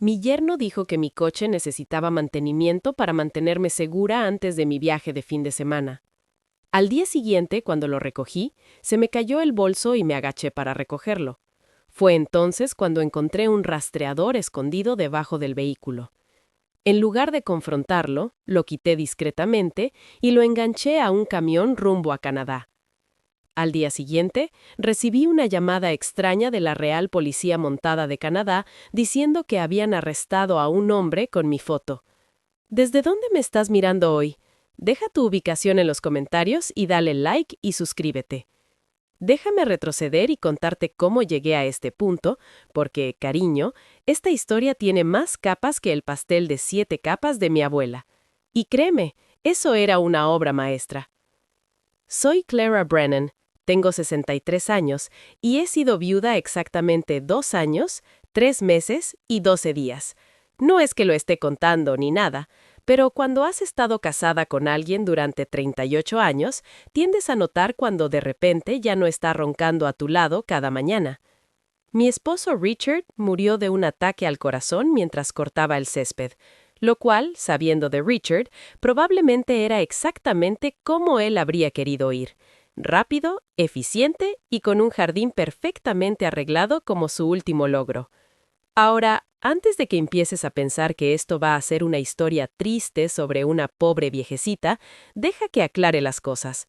Mi yerno dijo que mi coche necesitaba mantenimiento para mantenerme segura antes de mi viaje de fin de semana. Al día siguiente, cuando lo recogí, se me cayó el bolso y me agaché para recogerlo. Fue entonces cuando encontré un rastreador escondido debajo del vehículo. En lugar de confrontarlo, lo quité discretamente y lo enganché a un camión rumbo a Canadá. Al día siguiente, recibí una llamada extraña de la Real Policía Montada de Canadá diciendo que habían arrestado a un hombre con mi foto. ¿Desde dónde me estás mirando hoy? Deja tu ubicación en los comentarios y dale like y suscríbete. Déjame retroceder y contarte cómo llegué a este punto, porque, cariño, esta historia tiene más capas que el pastel de 7 capas de mi abuela. Y créeme, eso era una obra maestra. Soy Clara Brennan, tengo 63 años y he sido viuda exactamente 2 años, 3 meses y 12 días. No es que lo esté contando ni nada, pero cuando has estado casada con alguien durante 38 años, tiendes a notar cuando de repente ya no está roncando a tu lado cada mañana. Mi esposo Richard murió de un ataque al corazón mientras cortaba el césped, lo cual, sabiendo de Richard, probablemente era exactamente como él habría querido ir: rápido, eficiente y con un jardín perfectamente arreglado como su último logro. Ahora, antes de que empieces a pensar que esto va a ser una historia triste sobre una pobre viejecita, deja que aclare las cosas.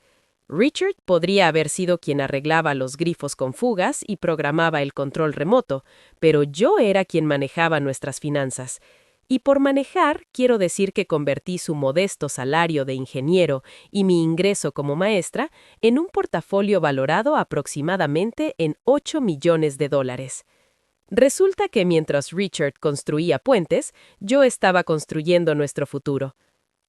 Richard podría haber sido quien arreglaba los grifos con fugas y programaba el control remoto, pero yo era quien manejaba nuestras finanzas. Y por manejar, quiero decir que convertí su modesto salario de ingeniero y mi ingreso como maestra en un portafolio valorado aproximadamente en $8 millones. Resulta que mientras Richard construía puentes, yo estaba construyendo nuestro futuro.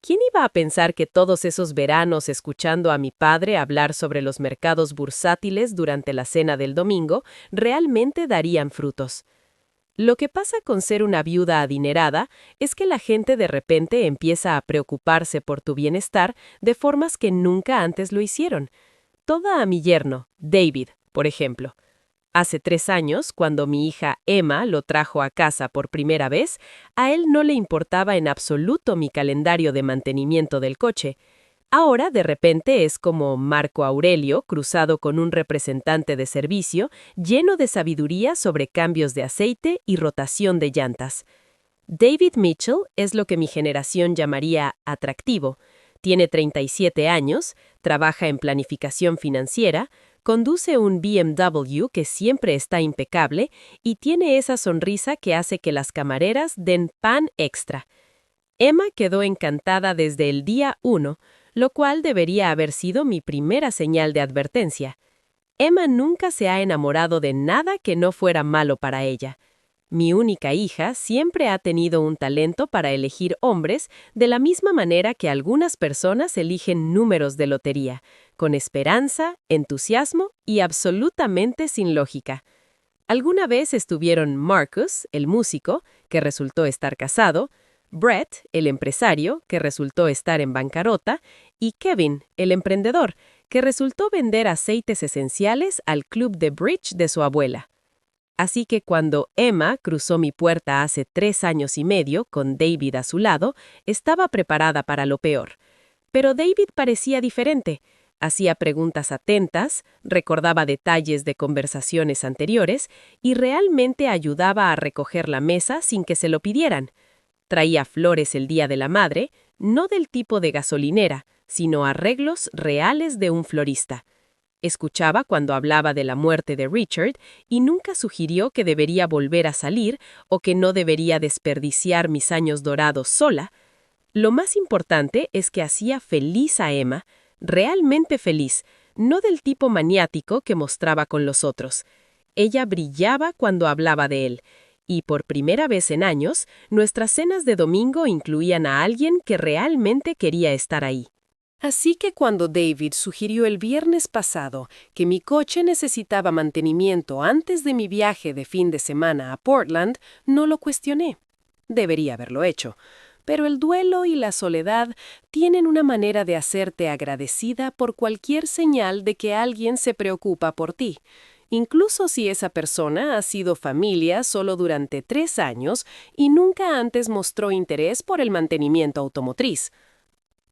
¿Quién iba a pensar que todos esos veranos escuchando a mi padre hablar sobre los mercados bursátiles durante la cena del domingo realmente darían frutos? Lo que pasa con ser una viuda adinerada es que la gente de repente empieza a preocuparse por tu bienestar de formas que nunca antes lo hicieron. Toda a mi yerno, David, por ejemplo. Hace 3 años, cuando mi hija Emma lo trajo a casa por primera vez, a él no le importaba en absoluto mi calendario de mantenimiento del coche. Ahora, de repente, es como Marco Aurelio cruzado con un representante de servicio lleno de sabiduría sobre cambios de aceite y rotación de llantas. David Mitchell es lo que mi generación llamaría atractivo. Tiene 37 años, trabaja en planificación financiera, conduce un BMW que siempre está impecable y tiene esa sonrisa que hace que las camareras den pan extra. Emma quedó encantada desde el día 1, lo cual debería haber sido mi primera señal de advertencia. Emma nunca se ha enamorado de nada que no fuera malo para ella. Mi única hija siempre ha tenido un talento para elegir hombres de la misma manera que algunas personas eligen números de lotería, con esperanza, entusiasmo y absolutamente sin lógica. Alguna vez estuvieron Marcus, el músico, que resultó estar casado, Brett, el empresario, que resultó estar en bancarrota, y Kevin, el emprendedor, que resultó vender aceites esenciales al club de bridge de su abuela. Así que cuando Emma cruzó mi puerta hace 3 años y medio, con David a su lado, estaba preparada para lo peor. Pero David parecía diferente. Hacía preguntas atentas, recordaba detalles de conversaciones anteriores y realmente ayudaba a recoger la mesa sin que se lo pidieran. Traía flores el Día de la Madre, no del tipo de gasolinera, sino arreglos reales de un florista. Escuchaba cuando hablaba de la muerte de Richard y nunca sugirió que debería volver a salir o que no debería desperdiciar mis años dorados sola. Lo más importante es que hacía feliz a Emma, realmente feliz, no del tipo maniático que mostraba con los otros. Ella brillaba cuando hablaba de él, y por primera vez en años, nuestras cenas de domingo incluían a alguien que realmente quería estar ahí. Así que cuando David sugirió el viernes pasado que mi coche necesitaba mantenimiento antes de mi viaje de fin de semana a Portland, no lo cuestioné. Debería haberlo hecho. Pero el duelo y la soledad tienen una manera de hacerte agradecida por cualquier señal de que alguien se preocupa por ti. incluso si esa persona ha sido familia solo durante 3 años y nunca antes mostró interés por el mantenimiento automotriz.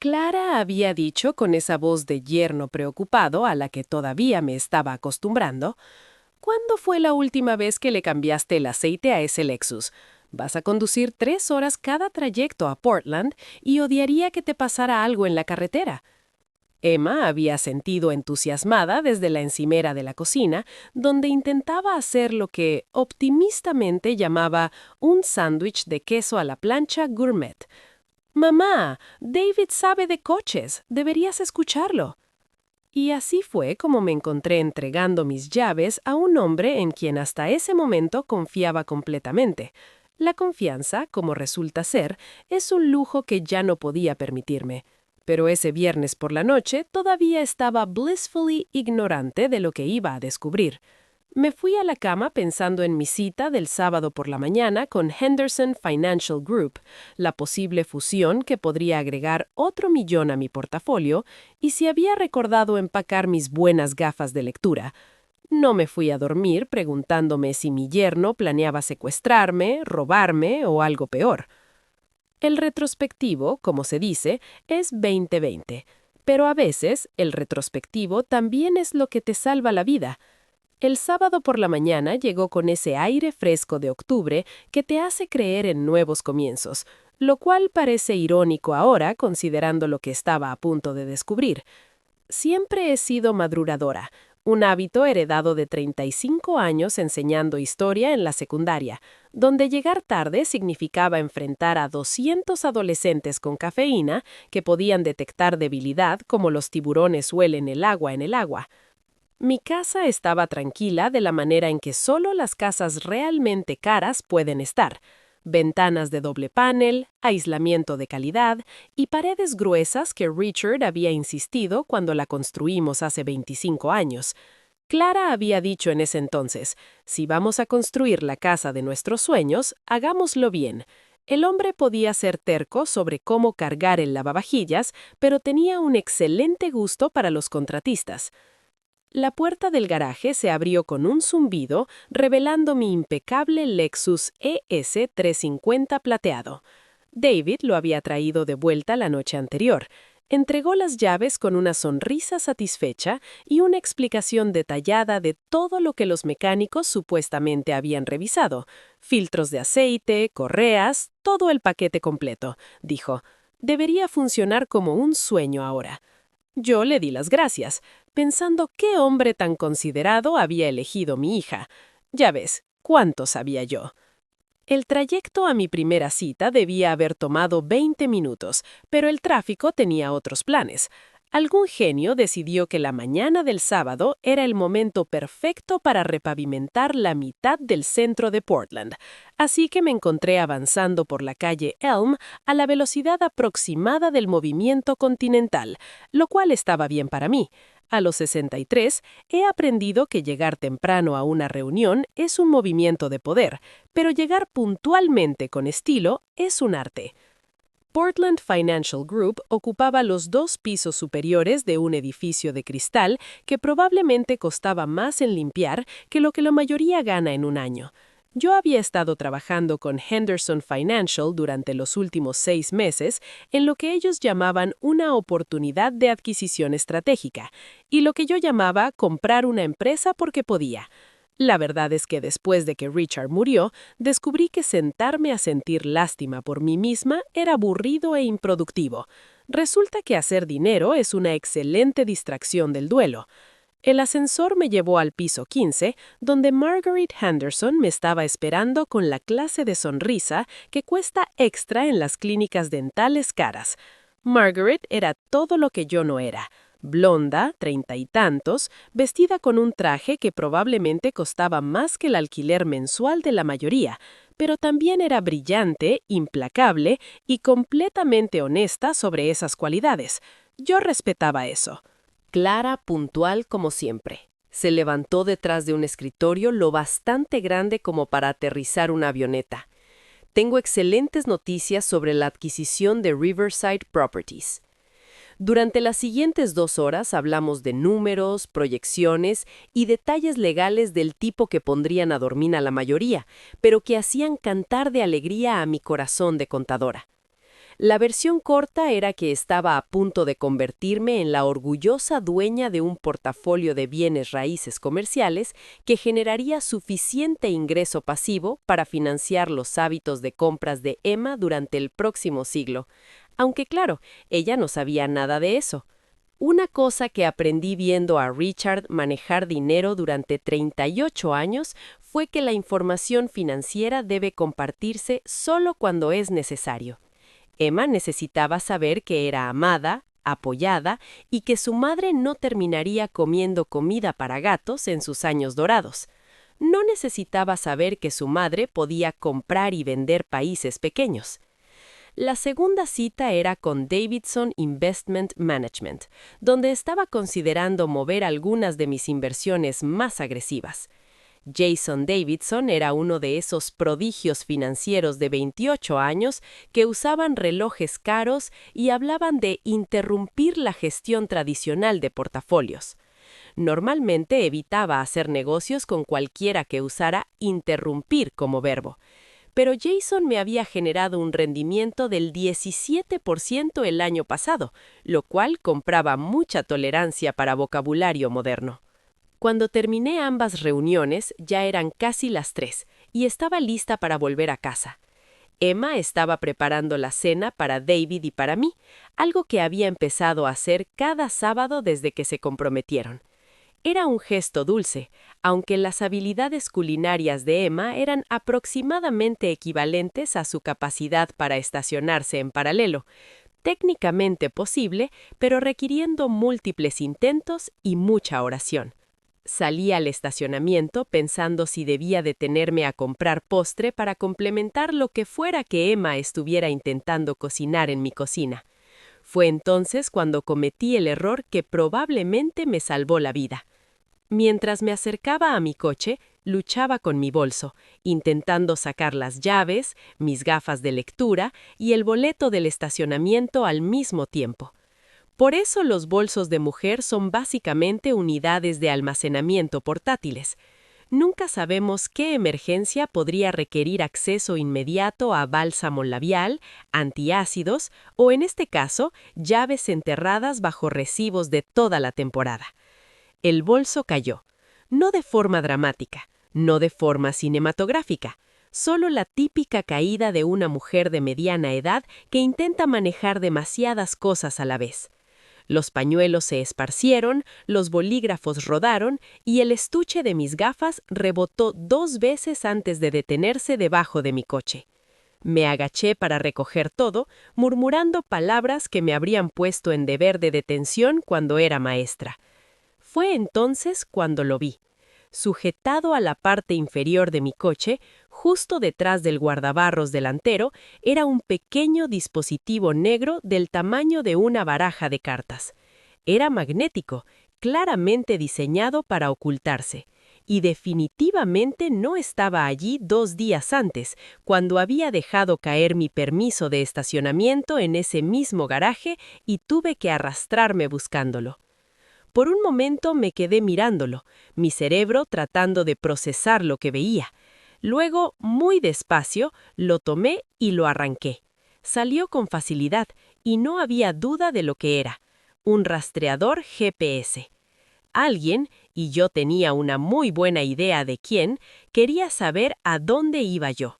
Clara había dicho con esa voz de yerno preocupado a la que todavía me estaba acostumbrando: ¿cuándo fue la última vez que le cambiaste el aceite a ese Lexus? Vas a conducir 3 horas cada trayecto a Portland y odiaría que te pasara algo en la carretera. Emma había sentido entusiasmada desde la encimera de la cocina, donde intentaba hacer lo que optimistamente llamaba un sándwich de queso a la plancha gourmet. «Mamá, David sabe de coches, deberías escucharlo». Y así fue como me encontré entregando mis llaves a un hombre en quien hasta ese momento confiaba completamente. La confianza, como resulta ser, es un lujo que ya no podía permitirme. Pero ese viernes por la noche todavía estaba blissfully ignorante de lo que iba a descubrir. Me fui a la cama pensando en mi cita del sábado por la mañana con Henderson Financial Group, la posible fusión que podría agregar otro millón a mi portafolio, y si había recordado empacar mis buenas gafas de lectura. No me fui a dormir preguntándome si mi yerno planeaba secuestrarme, robarme o algo peor. El retrospectivo, como se dice, es 20/20, pero a veces el retrospectivo también es lo que te salva la vida. El sábado por la mañana llegó con ese aire fresco de octubre que te hace creer en nuevos comienzos, lo cual parece irónico ahora considerando lo que estaba a punto de descubrir. Siempre he sido madrugadora, un hábito heredado de 35 años enseñando historia en la secundaria, donde llegar tarde significaba enfrentar a 200 adolescentes con cafeína que podían detectar debilidad como los tiburones huelen el agua en el agua. Mi casa estaba tranquila de la manera en que solo las casas realmente caras pueden estar: ventanas de doble panel, aislamiento de calidad y paredes gruesas que Richard había insistido cuando la construimos hace 25 años. Clara había dicho en ese entonces: si vamos a construir la casa de nuestros sueños, hagámoslo bien. El hombre podía ser terco sobre cómo cargar el lavavajillas, pero tenía un excelente gusto para los contratistas. La puerta del garaje se abrió con un zumbido, revelando mi impecable Lexus ES350 plateado. David lo había traído de vuelta la noche anterior. Entregó las llaves con una sonrisa satisfecha y una explicación detallada de todo lo que los mecánicos supuestamente habían revisado: filtros de aceite, correas, todo el paquete completo, dijo. Debería funcionar como un sueño ahora. Yo le di las gracias, pensando qué hombre tan considerado había elegido mi hija. Ya ves, cuánto sabía yo. El trayecto a mi primera cita debía haber tomado 20 minutos, pero el tráfico tenía otros planes. Algún genio decidió que la mañana del sábado era el momento perfecto para repavimentar la mitad del centro de Portland, así que me encontré avanzando por la calle Elm a la velocidad aproximada del movimiento continental, lo cual estaba bien para mí. A los 63 he aprendido que llegar temprano a una reunión es un movimiento de poder, pero llegar puntualmente con estilo es un arte. Portland Financial Group ocupaba los 2 pisos superiores de un edificio de cristal que probablemente costaba más en limpiar que lo que la mayoría gana en un año. Yo había estado trabajando con Henderson Financial durante los últimos 6 meses en lo que ellos llamaban una oportunidad de adquisición estratégica, y lo que yo llamaba comprar una empresa porque podía. La verdad es que después de que Richard murió, descubrí que sentarme a sentir lástima por mí misma era aburrido e improductivo. Resulta que hacer dinero es una excelente distracción del duelo. El ascensor me llevó al piso 15, donde Margaret Henderson me estaba esperando con la clase de sonrisa que cuesta extra en las clínicas dentales caras. Margaret era todo lo que yo no era: blonda, 30 y tantos, vestida con un traje que probablemente costaba más que el alquiler mensual de la mayoría, pero también era brillante, implacable y completamente honesta sobre esas cualidades. Yo respetaba eso. Clara, puntual como siempre. Se levantó detrás de un escritorio lo bastante grande como para aterrizar una avioneta. Tengo excelentes noticias sobre la adquisición de Riverside Properties. Durante las siguientes 2 horas hablamos de números, proyecciones y detalles legales del tipo que pondrían a dormir a la mayoría, pero que hacían cantar de alegría a mi corazón de contadora. La versión corta era que estaba a punto de convertirme en la orgullosa dueña de un portafolio de bienes raíces comerciales que generaría suficiente ingreso pasivo para financiar los hábitos de compras de Emma durante el próximo siglo. Aunque claro, ella no sabía nada de eso. Una cosa que aprendí viendo a Richard manejar dinero durante 38 años fue que la información financiera debe compartirse solo cuando es necesario. Emma necesitaba saber que era amada, apoyada y que su madre no terminaría comiendo comida para gatos en sus años dorados. No necesitaba saber que su madre podía comprar y vender países pequeños. La segunda cita era con Davidson Investment Management, donde estaba considerando mover algunas de mis inversiones más agresivas. Jason Davidson era uno de esos prodigios financieros de 28 años que usaban relojes caros y hablaban de interrumpir la gestión tradicional de portafolios. Normalmente evitaba hacer negocios con cualquiera que usara interrumpir como verbo. Pero Jason me había generado un rendimiento del 17% el año pasado, lo cual compraba mucha tolerancia para vocabulario moderno. Cuando terminé ambas reuniones, ya eran casi las 3 y estaba lista para volver a casa. Emma estaba preparando la cena para David y para mí, algo que había empezado a hacer cada sábado desde que se comprometieron. Era un gesto dulce, aunque las habilidades culinarias de Emma eran aproximadamente equivalentes a su capacidad para estacionarse en paralelo, técnicamente posible, pero requiriendo múltiples intentos y mucha oración. Salí al estacionamiento pensando si debía detenerme a comprar postre para complementar lo que fuera que Emma estuviera intentando cocinar en mi cocina. Fue entonces cuando cometí el error que probablemente me salvó la vida. Mientras me acercaba a mi coche, luchaba con mi bolso, intentando sacar las llaves, mis gafas de lectura y el boleto del estacionamiento al mismo tiempo. Por eso los bolsos de mujer son básicamente unidades de almacenamiento portátiles. Nunca sabemos qué emergencia podría requerir acceso inmediato a bálsamo labial, antiácidos o, en este caso, llaves enterradas bajo recibos de toda la temporada. El bolso cayó, no de forma dramática, no de forma cinematográfica, solo la típica caída de una mujer de mediana edad que intenta manejar demasiadas cosas a la vez. Los pañuelos se esparcieron, los bolígrafos rodaron y el estuche de mis gafas rebotó 2 veces antes de detenerse debajo de mi coche. Me agaché para recoger todo, murmurando palabras que me habrían puesto en deber de detención cuando era maestra. Fue entonces cuando lo vi. Sujetado a la parte inferior de mi coche, justo detrás del guardabarros delantero, era un pequeño dispositivo negro del tamaño de una baraja de cartas. Era magnético, claramente diseñado para ocultarse, y definitivamente no estaba allí 2 días antes, cuando había dejado caer mi permiso de estacionamiento en ese mismo garaje y tuve que arrastrarme buscándolo. Por un momento me quedé mirándolo, mi cerebro tratando de procesar lo que veía. Luego, muy despacio, lo tomé y lo arranqué. Salió con facilidad y no había duda de lo que era. Un rastreador GPS. Alguien, y yo tenía una muy buena idea de quién, quería saber a dónde iba yo.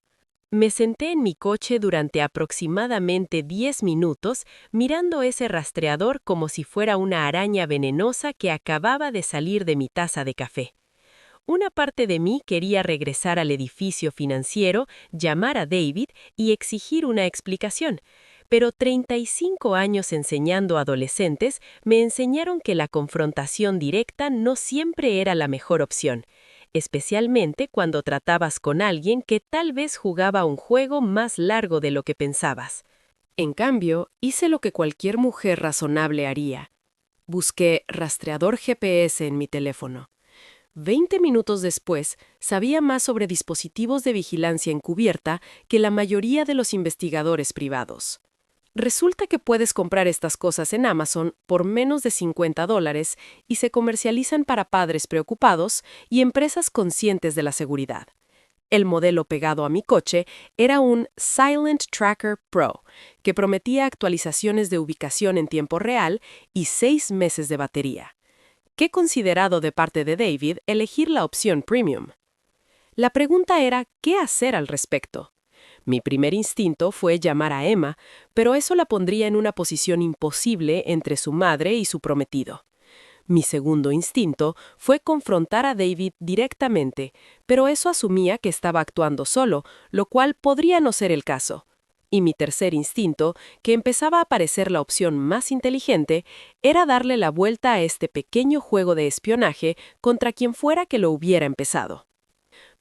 Me senté en mi coche durante aproximadamente 10 minutos mirando ese rastreador como si fuera una araña venenosa que acababa de salir de mi taza de café. Una parte de mí quería regresar al edificio financiero, llamar a David y exigir una explicación, pero 35 años enseñando a adolescentes me enseñaron que la confrontación directa no siempre era la mejor opción, especialmente cuando tratabas con alguien que tal vez jugaba un juego más largo de lo que pensabas. En cambio, hice lo que cualquier mujer razonable haría. Busqué rastreador GPS en mi teléfono. 20 minutos después, sabía más sobre dispositivos de vigilancia encubierta que la mayoría de los investigadores privados. Resulta que puedes comprar estas cosas en Amazon por menos de $50 y se comercializan para padres preocupados y empresas conscientes de la seguridad. El modelo pegado a mi coche era un Silent Tracker Pro, que prometía actualizaciones de ubicación en tiempo real y 6 meses de batería. Qué considerado de parte de David elegir la opción Premium. La pregunta era, ¿qué hacer al respecto? Mi primer instinto fue llamar a Emma, pero eso la pondría en una posición imposible entre su madre y su prometido. Mi segundo instinto fue confrontar a David directamente, pero eso asumía que estaba actuando solo, lo cual podría no ser el caso. Y mi tercer instinto, que empezaba a parecer la opción más inteligente, era darle la vuelta a este pequeño juego de espionaje contra quien fuera que lo hubiera empezado.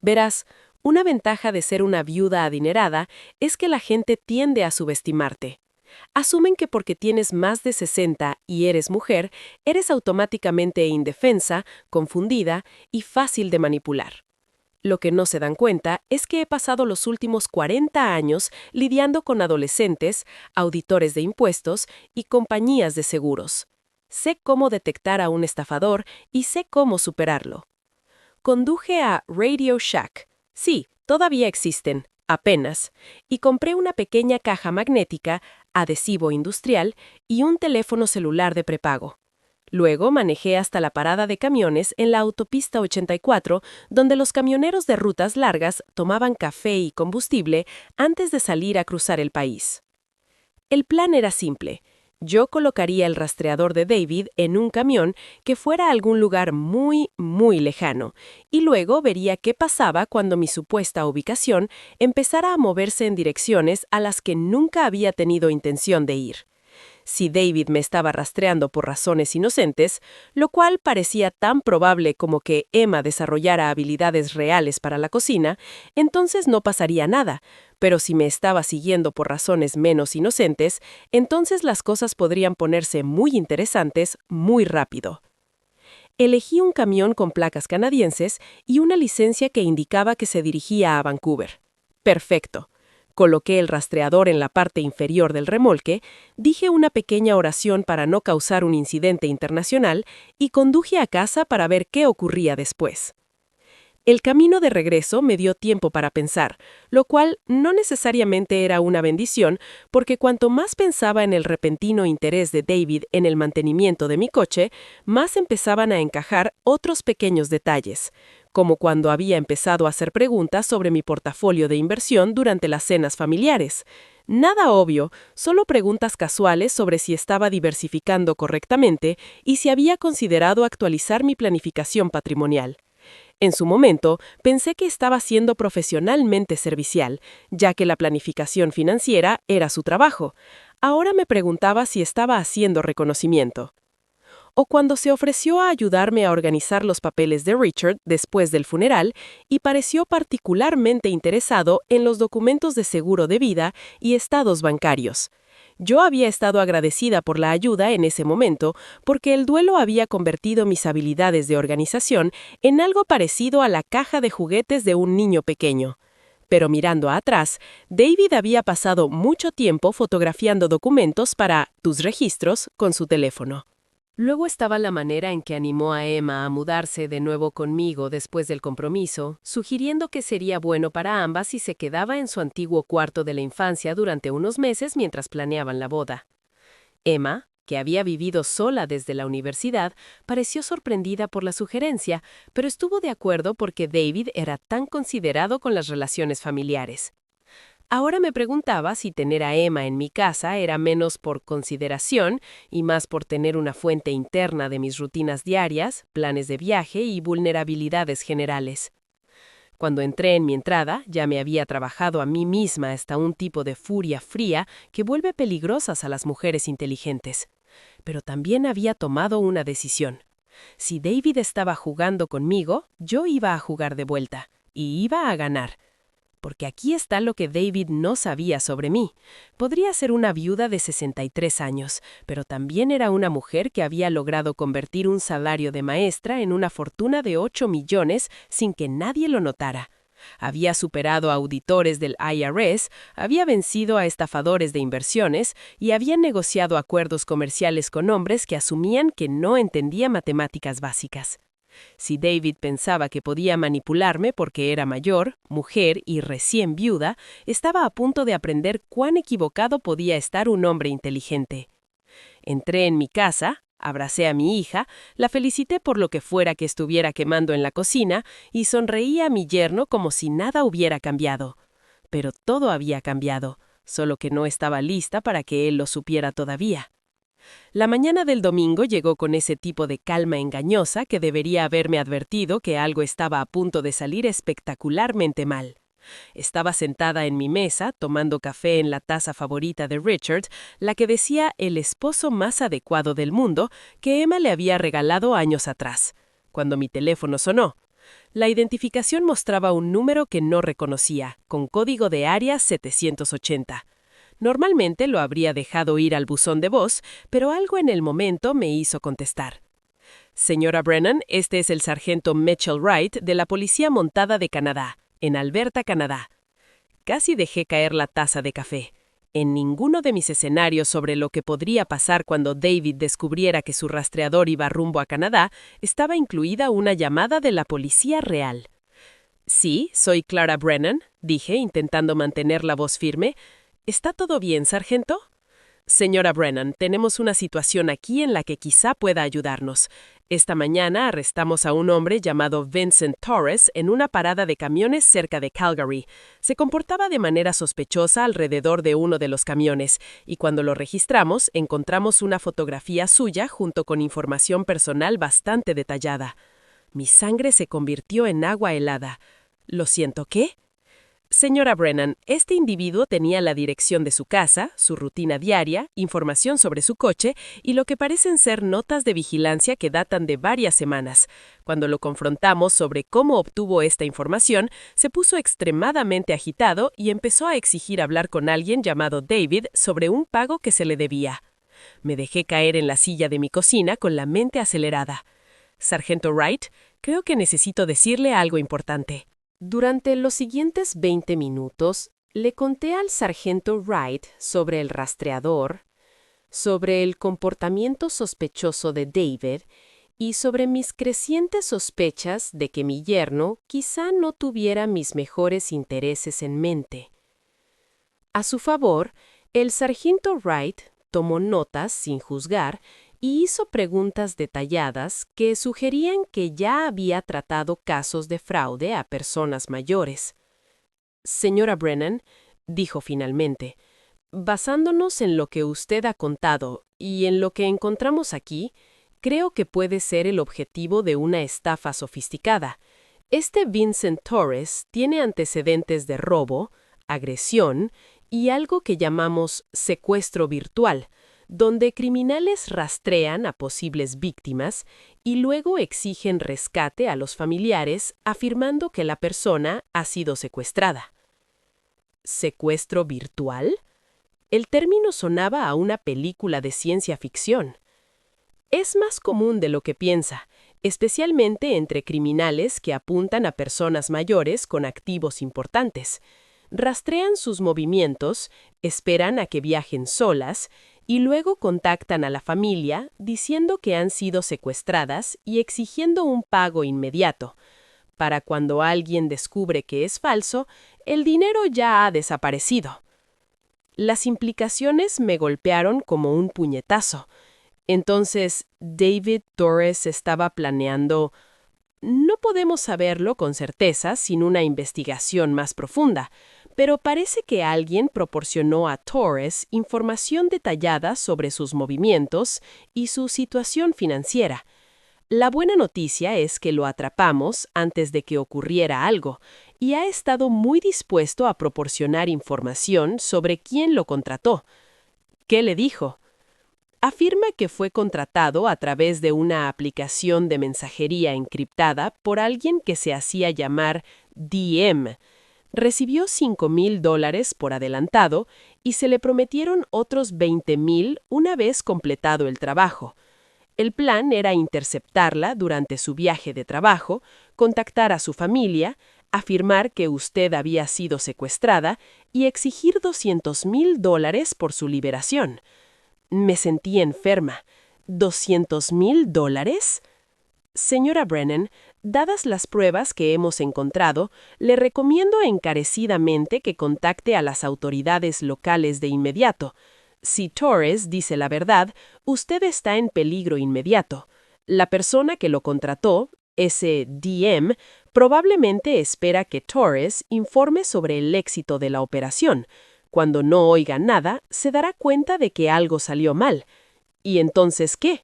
Verás, una ventaja de ser una viuda adinerada es que la gente tiende a subestimarte. Asumen que porque tienes más de 60 y eres mujer, eres automáticamente indefensa, confundida y fácil de manipular. Lo que no se dan cuenta es que he pasado los últimos 40 años lidiando con adolescentes, auditores de impuestos y compañías de seguros. Sé cómo detectar a un estafador y sé cómo superarlo. Conduje a Radio Shack. Sí, todavía existen, apenas, y compré una pequeña caja magnética, adhesivo industrial y un teléfono celular de prepago. Luego manejé hasta la parada de camiones en la autopista 84, donde los camioneros de rutas largas tomaban café y combustible antes de salir a cruzar el país. El plan era simple. Yo colocaría el rastreador de David en un camión que fuera a algún lugar muy, muy lejano, y luego vería qué pasaba cuando mi supuesta ubicación empezara a moverse en direcciones a las que nunca había tenido intención de ir. Si David me estaba rastreando por razones inocentes, lo cual parecía tan probable como que Emma desarrollara habilidades reales para la cocina, entonces no pasaría nada. Pero si me estaba siguiendo por razones menos inocentes, entonces las cosas podrían ponerse muy interesantes muy rápido. Elegí un camión con placas canadienses y una licencia que indicaba que se dirigía a Vancouver. Perfecto. Coloqué el rastreador en la parte inferior del remolque, dije una pequeña oración para no causar un incidente internacional y conduje a casa para ver qué ocurría después. El camino de regreso me dio tiempo para pensar, lo cual no necesariamente era una bendición, porque cuanto más pensaba en el repentino interés de David en el mantenimiento de mi coche, más empezaban a encajar otros pequeños detalles, como cuando había empezado a hacer preguntas sobre mi portafolio de inversión durante las cenas familiares. Nada obvio, solo preguntas casuales sobre si estaba diversificando correctamente y si había considerado actualizar mi planificación patrimonial. En su momento, pensé que estaba siendo profesionalmente servicial, ya que la planificación financiera era su trabajo. Ahora me preguntaba si estaba haciendo reconocimiento. O cuando se ofreció a ayudarme a organizar los papeles de Richard después del funeral y pareció particularmente interesado en los documentos de seguro de vida y estados bancarios. Yo había estado agradecida por la ayuda en ese momento porque el duelo había convertido mis habilidades de organización en algo parecido a la caja de juguetes de un niño pequeño. Pero mirando atrás, David había pasado mucho tiempo fotografiando documentos para tus registros con su teléfono. Luego estaba la manera en que animó a Emma a mudarse de nuevo conmigo después del compromiso, sugiriendo que sería bueno para ambas si se quedaba en su antiguo cuarto de la infancia durante unos meses mientras planeaban la boda. Emma, que había vivido sola desde la universidad, pareció sorprendida por la sugerencia, pero estuvo de acuerdo porque David era tan considerado con las relaciones familiares. Ahora me preguntaba si tener a Emma en mi casa era menos por consideración y más por tener una fuente interna de mis rutinas diarias, planes de viaje y vulnerabilidades generales. Cuando entré en mi entrada, ya me había trabajado a mí misma hasta un tipo de furia fría que vuelve peligrosas a las mujeres inteligentes. Pero también había tomado una decisión. Si David estaba jugando conmigo, yo iba a jugar de vuelta, y iba a ganar. Porque aquí está lo que David no sabía sobre mí. Podría ser una viuda de 63 años, pero también era una mujer que había logrado convertir un salario de maestra en una fortuna de 8 millones sin que nadie lo notara. Había superado a auditores del IRS, había vencido a estafadores de inversiones y había negociado acuerdos comerciales con hombres que asumían que no entendía matemáticas básicas. Si David pensaba que podía manipularme porque era mayor, mujer y recién viuda, estaba a punto de aprender cuán equivocado podía estar un hombre inteligente. Entré en mi casa, abracé a mi hija, la felicité por lo que fuera que estuviera quemando en la cocina y sonreí a mi yerno como si nada hubiera cambiado. Pero todo había cambiado, solo que no estaba lista para que él lo supiera todavía. La mañana del domingo llegó con ese tipo de calma engañosa que debería haberme advertido que algo estaba a punto de salir espectacularmente mal. Estaba sentada en mi mesa, tomando café en la taza favorita de Richard, la que decía el esposo más adecuado del mundo, que Emma le había regalado años atrás, cuando mi teléfono sonó. La identificación mostraba un número que no reconocía, con código de área 780. Normalmente lo habría dejado ir al buzón de voz, pero algo en el momento me hizo contestar. Señora Brennan, este es el sargento Mitchell Wright de la Policía Montada de Canadá, en Alberta, Canadá. Casi dejé caer la taza de café. En ninguno de mis escenarios sobre lo que podría pasar cuando David descubriera que su rastreador iba rumbo a Canadá, estaba incluida una llamada de la Policía Real. Sí, soy Clara Brennan, dije, intentando mantener la voz firme. ¿Está todo bien, sargento? Señora Brennan, tenemos una situación aquí en la que quizá pueda ayudarnos. Esta mañana arrestamos a un hombre llamado Vincent Torres en una parada de camiones cerca de Calgary. Se comportaba de manera sospechosa alrededor de uno de los camiones, y cuando lo registramos encontramos una fotografía suya junto con información personal bastante detallada. Mi sangre se convirtió en agua helada. ¿Lo siento, qué? Señora Brennan, este individuo tenía la dirección de su casa, su rutina diaria, información sobre su coche y lo que parecen ser notas de vigilancia que datan de varias semanas. Cuando lo confrontamos sobre cómo obtuvo esta información, se puso extremadamente agitado y empezó a exigir hablar con alguien llamado David sobre un pago que se le debía. Me dejé caer en la silla de mi cocina con la mente acelerada. Sargento Wright, creo que necesito decirle algo importante. Durante los siguientes 20 minutos, le conté al sargento Wright sobre el rastreador, sobre el comportamiento sospechoso de David y sobre mis crecientes sospechas de que mi yerno quizá no tuviera mis mejores intereses en mente. A su favor, el sargento Wright tomó notas sin juzgar y hizo preguntas detalladas que sugerían que ya había tratado casos de fraude a personas mayores. Señora Brennan, dijo finalmente, basándonos en lo que usted ha contado y en lo que encontramos aquí, creo que puede ser el objetivo de una estafa sofisticada. Este Vincent Torres tiene antecedentes de robo, agresión y algo que llamamos secuestro virtual, donde criminales rastrean a posibles víctimas y luego exigen rescate a los familiares afirmando que la persona ha sido secuestrada. ¿Secuestro virtual? El término sonaba a una película de ciencia ficción. Es más común de lo que piensa, especialmente entre criminales que apuntan a personas mayores con activos importantes. Rastrean sus movimientos, esperan a que viajen solas y luego contactan a la familia diciendo que han sido secuestradas y exigiendo un pago inmediato. Para cuando alguien descubre que es falso, el dinero ya ha desaparecido. Las implicaciones me golpearon como un puñetazo. Entonces, David Torres estaba planeando. No podemos saberlo con certeza sin una investigación más profunda, pero parece que alguien proporcionó a Torres información detallada sobre sus movimientos y su situación financiera. La buena noticia es que lo atrapamos antes de que ocurriera algo, y ha estado muy dispuesto a proporcionar información sobre quién lo contrató. ¿Qué le dijo? Afirma que fue contratado a través de una aplicación de mensajería encriptada por alguien que se hacía llamar DM. Recibió $5,000 por adelantado y se le prometieron otros $20,000 una vez completado el trabajo. El plan era interceptarla durante su viaje de trabajo, contactar a su familia, afirmar que usted había sido secuestrada y exigir $200,000 por su liberación. Me sentí enferma. ¿$200,000? Señora Brennan, dadas las pruebas que hemos encontrado, le recomiendo encarecidamente que contacte a las autoridades locales de inmediato. Si Torres dice la verdad, usted está en peligro inmediato. La persona que lo contrató, ese DM, probablemente espera que Torres informe sobre el éxito de la operación. Cuando no oiga nada, se dará cuenta de que algo salió mal. ¿Y entonces qué?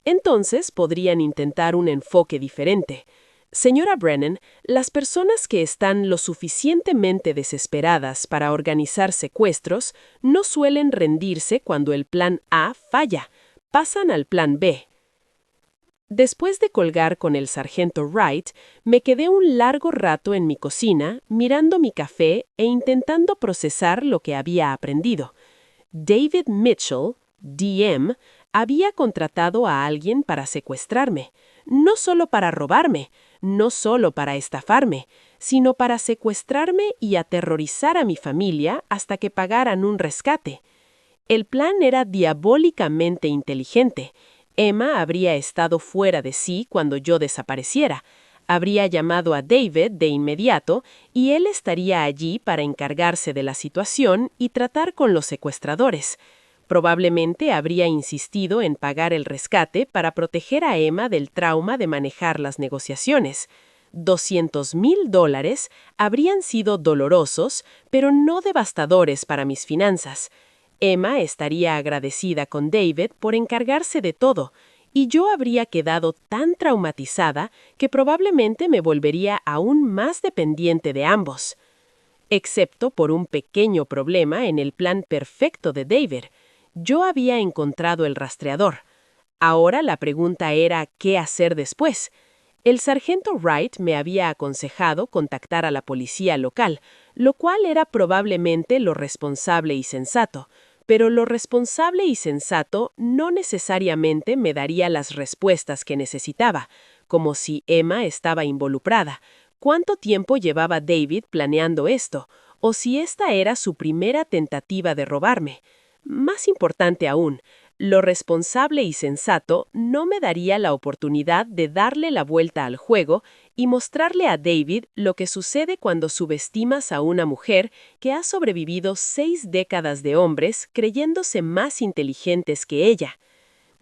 Entonces podrían intentar un enfoque diferente. Señora Brennan, las personas que están lo suficientemente desesperadas para organizar secuestros no suelen rendirse cuando el plan A falla. Pasan al plan B. Después de colgar con el sargento Wright, me quedé un largo rato en mi cocina, mirando mi café e intentando procesar lo que había aprendido. David Mitchell, DM, había contratado a alguien para secuestrarme, no solo para robarme, no solo para estafarme, sino para secuestrarme y aterrorizar a mi familia hasta que pagaran un rescate. El plan era diabólicamente inteligente. Emma habría estado fuera de sí cuando yo desapareciera. Habría llamado a David de inmediato y él estaría allí para encargarse de la situación y tratar con los secuestradores. Probablemente habría insistido en pagar el rescate para proteger a Emma del trauma de manejar las negociaciones. $200,000 habrían sido dolorosos, pero no devastadores para mis finanzas. Emma estaría agradecida con David por encargarse de todo, y yo habría quedado tan traumatizada que probablemente me volvería aún más dependiente de ambos. Excepto por un pequeño problema en el plan perfecto de David. Yo había encontrado el rastreador. Ahora la pregunta era ¿qué hacer después? El sargento Wright me había aconsejado contactar a la policía local, lo cual era probablemente lo responsable y sensato, pero lo responsable y sensato no necesariamente me daría las respuestas que necesitaba, como si Emma estaba involucrada, cuánto tiempo llevaba David planeando esto, o si esta era su primera tentativa de robarme. Más importante aún, lo responsable y sensato no me daría la oportunidad de darle la vuelta al juego y mostrarle a David lo que sucede cuando subestimas a una mujer que ha sobrevivido 6 décadas de hombres creyéndose más inteligentes que ella.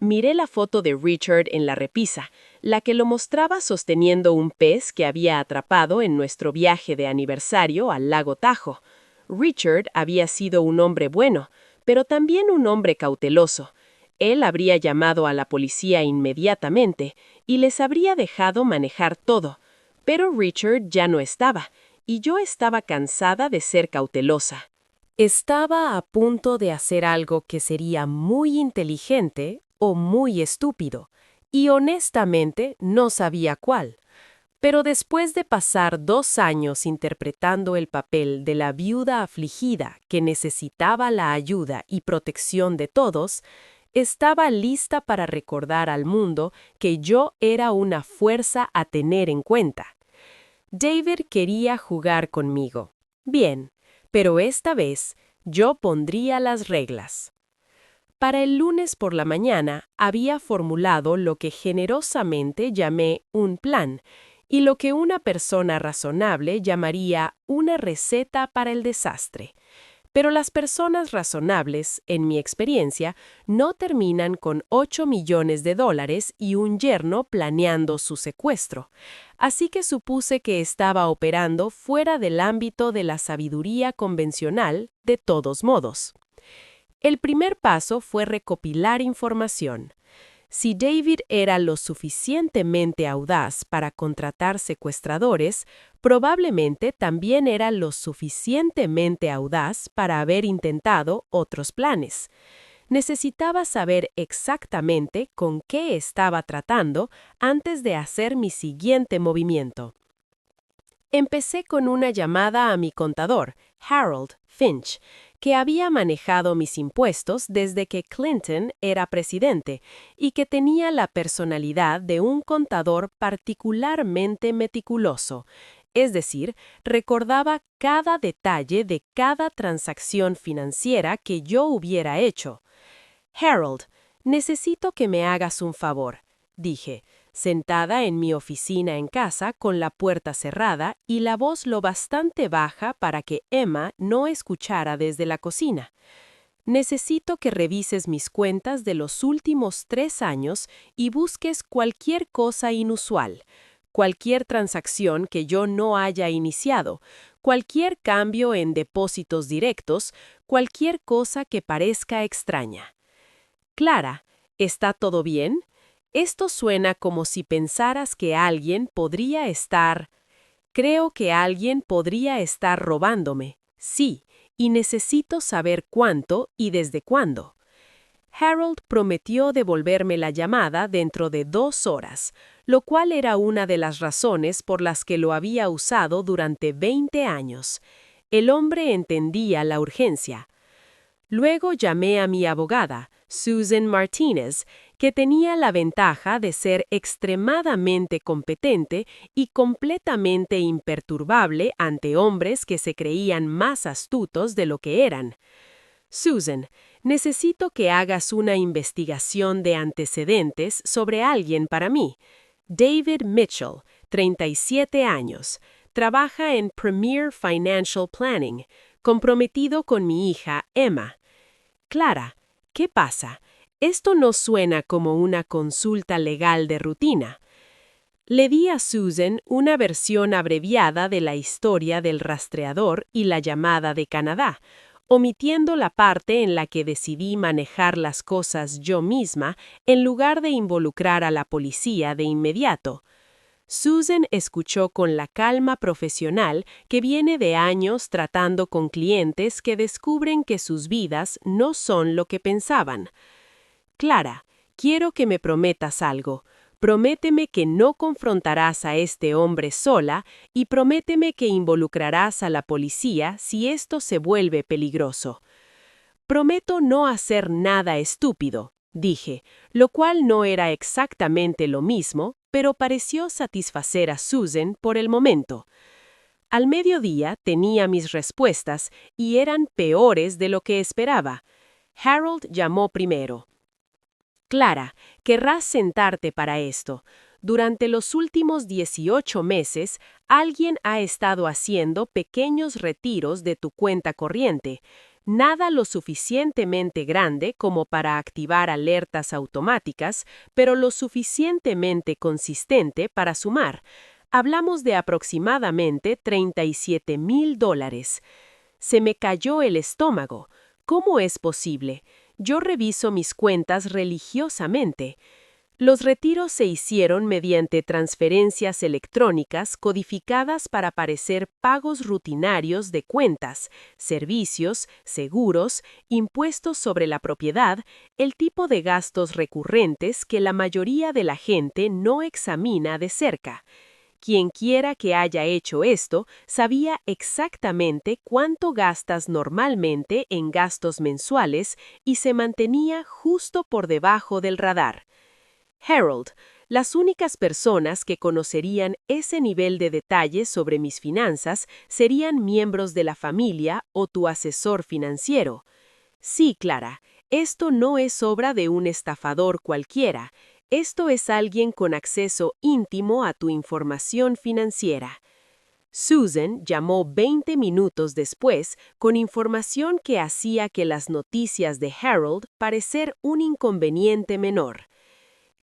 Miré la foto de Richard en la repisa, la que lo mostraba sosteniendo un pez que había atrapado en nuestro viaje de aniversario al lago Tahoe. Richard había sido un hombre bueno, pero también un hombre cauteloso. Él habría llamado a la policía inmediatamente y les habría dejado manejar todo, pero Richard ya no estaba, y yo estaba cansada de ser cautelosa. Estaba a punto de hacer algo que sería muy inteligente o muy estúpido, y honestamente no sabía cuál. Pero después de pasar 2 años interpretando el papel de la viuda afligida que necesitaba la ayuda y protección de todos, estaba lista para recordar al mundo que yo era una fuerza a tener en cuenta. David quería jugar conmigo. Bien, pero esta vez yo pondría las reglas. Para el lunes por la mañana había formulado lo que generosamente llamé un plan, y lo que una persona razonable llamaría una receta para el desastre. Pero las personas razonables, en mi experiencia, no terminan con $8 millones y un yerno planeando su secuestro. Así que supuse que estaba operando fuera del ámbito de la sabiduría convencional, de todos modos. El primer paso fue recopilar información. Si David era lo suficientemente audaz para contratar secuestradores, probablemente también era lo suficientemente audaz para haber intentado otros planes. Necesitaba saber exactamente con qué estaba tratando antes de hacer mi siguiente movimiento. Empecé con una llamada a mi contador, Harold Finch, que había manejado mis impuestos desde que Clinton era presidente y que tenía la personalidad de un contador particularmente meticuloso. Es decir, recordaba cada detalle de cada transacción financiera que yo hubiera hecho. Harold, necesito que me hagas un favor, dije, sentada en mi oficina en casa con la puerta cerrada y la voz lo bastante baja para que Emma no escuchara desde la cocina. Necesito que revises mis cuentas de los últimos 3 años y busques cualquier cosa inusual, cualquier transacción que yo no haya iniciado, cualquier cambio en depósitos directos, cualquier cosa que parezca extraña. Clara, ¿está todo bien? Esto suena como si pensaras que alguien podría estar... Creo que alguien podría estar robándome. Sí, y necesito saber cuánto y desde cuándo. Harold prometió devolverme la llamada dentro de 2 horas, lo cual era una de las razones por las que lo había usado durante 20 años. El hombre entendía la urgencia. Luego llamé a mi abogada, Susan Martinez, que tenía la ventaja de ser extremadamente competente y completamente imperturbable ante hombres que se creían más astutos de lo que eran. Susan, necesito que hagas una investigación de antecedentes sobre alguien para mí. David Mitchell, 37 años, trabaja en Premier Financial Planning, comprometido con mi hija Emma. Clara, ¿qué pasa? Esto no suena como una consulta legal de rutina. Le di a Susan una versión abreviada de la historia del rastreador y la llamada de Canadá, omitiendo la parte en la que decidí manejar las cosas yo misma en lugar de involucrar a la policía de inmediato. Susan escuchó con la calma profesional que viene de años tratando con clientes que descubren que sus vidas no son lo que pensaban. Clara, quiero que me prometas algo. Prométeme que no confrontarás a este hombre sola y prométeme que involucrarás a la policía si esto se vuelve peligroso. Prometo no hacer nada estúpido, dije, lo cual no era exactamente lo mismo, pero pareció satisfacer a Susan por el momento. Al mediodía tenía mis respuestas y eran peores de lo que esperaba. Harold llamó primero. Clara, querrás sentarte para esto. Durante los últimos 18 meses, alguien ha estado haciendo pequeños retiros de tu cuenta corriente. Nada lo suficientemente grande como para activar alertas automáticas, pero lo suficientemente consistente para sumar. Hablamos de aproximadamente $37,000. Se me cayó el estómago. ¿Cómo es posible? Yo reviso mis cuentas religiosamente. Los retiros se hicieron mediante transferencias electrónicas codificadas para parecer pagos rutinarios de cuentas, servicios, seguros, impuestos sobre la propiedad, el tipo de gastos recurrentes que la mayoría de la gente no examina de cerca. Quienquiera que haya hecho esto sabía exactamente cuánto gastas normalmente en gastos mensuales y se mantenía justo por debajo del radar. Harold, las únicas personas que conocerían ese nivel de detalle sobre mis finanzas serían miembros de la familia o tu asesor financiero. Sí, Clara, esto no es obra de un estafador cualquiera. Esto es alguien con acceso íntimo a tu información financiera. Susan llamó 20 minutos después con información que hacía que las noticias de Harold parecer un inconveniente menor.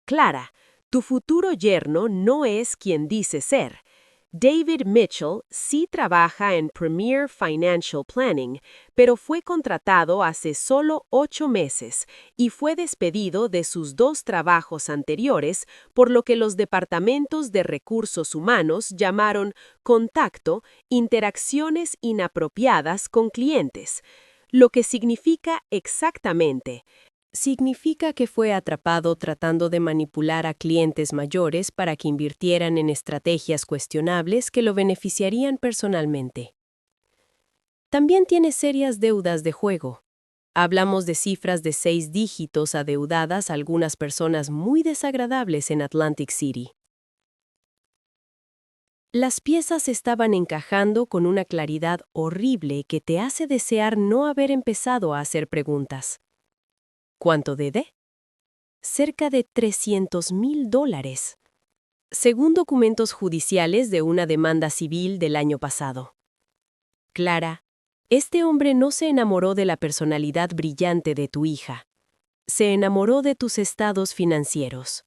Clara, tu futuro yerno no es quien dice ser. David Mitchell sí trabaja en Premier Financial Planning, pero fue contratado hace solo 8 meses y fue despedido de sus 2 trabajos anteriores, por lo que los departamentos de recursos humanos llamaron contacto interacciones inapropiadas con clientes, lo que significa exactamente. Significa que fue atrapado tratando de manipular a clientes mayores para que invirtieran en estrategias cuestionables que lo beneficiarían personalmente. También tiene serias deudas de juego. Hablamos de cifras de 6 dígitos adeudadas a algunas personas muy desagradables en Atlantic City. Las piezas estaban encajando con una claridad horrible que te hace desear no haber empezado a hacer preguntas. ¿Cuánto debe? Cerca de $300,000, según documentos judiciales de una demanda civil del año pasado. Clara, este hombre no se enamoró de la personalidad brillante de tu hija. Se enamoró de tus estados financieros.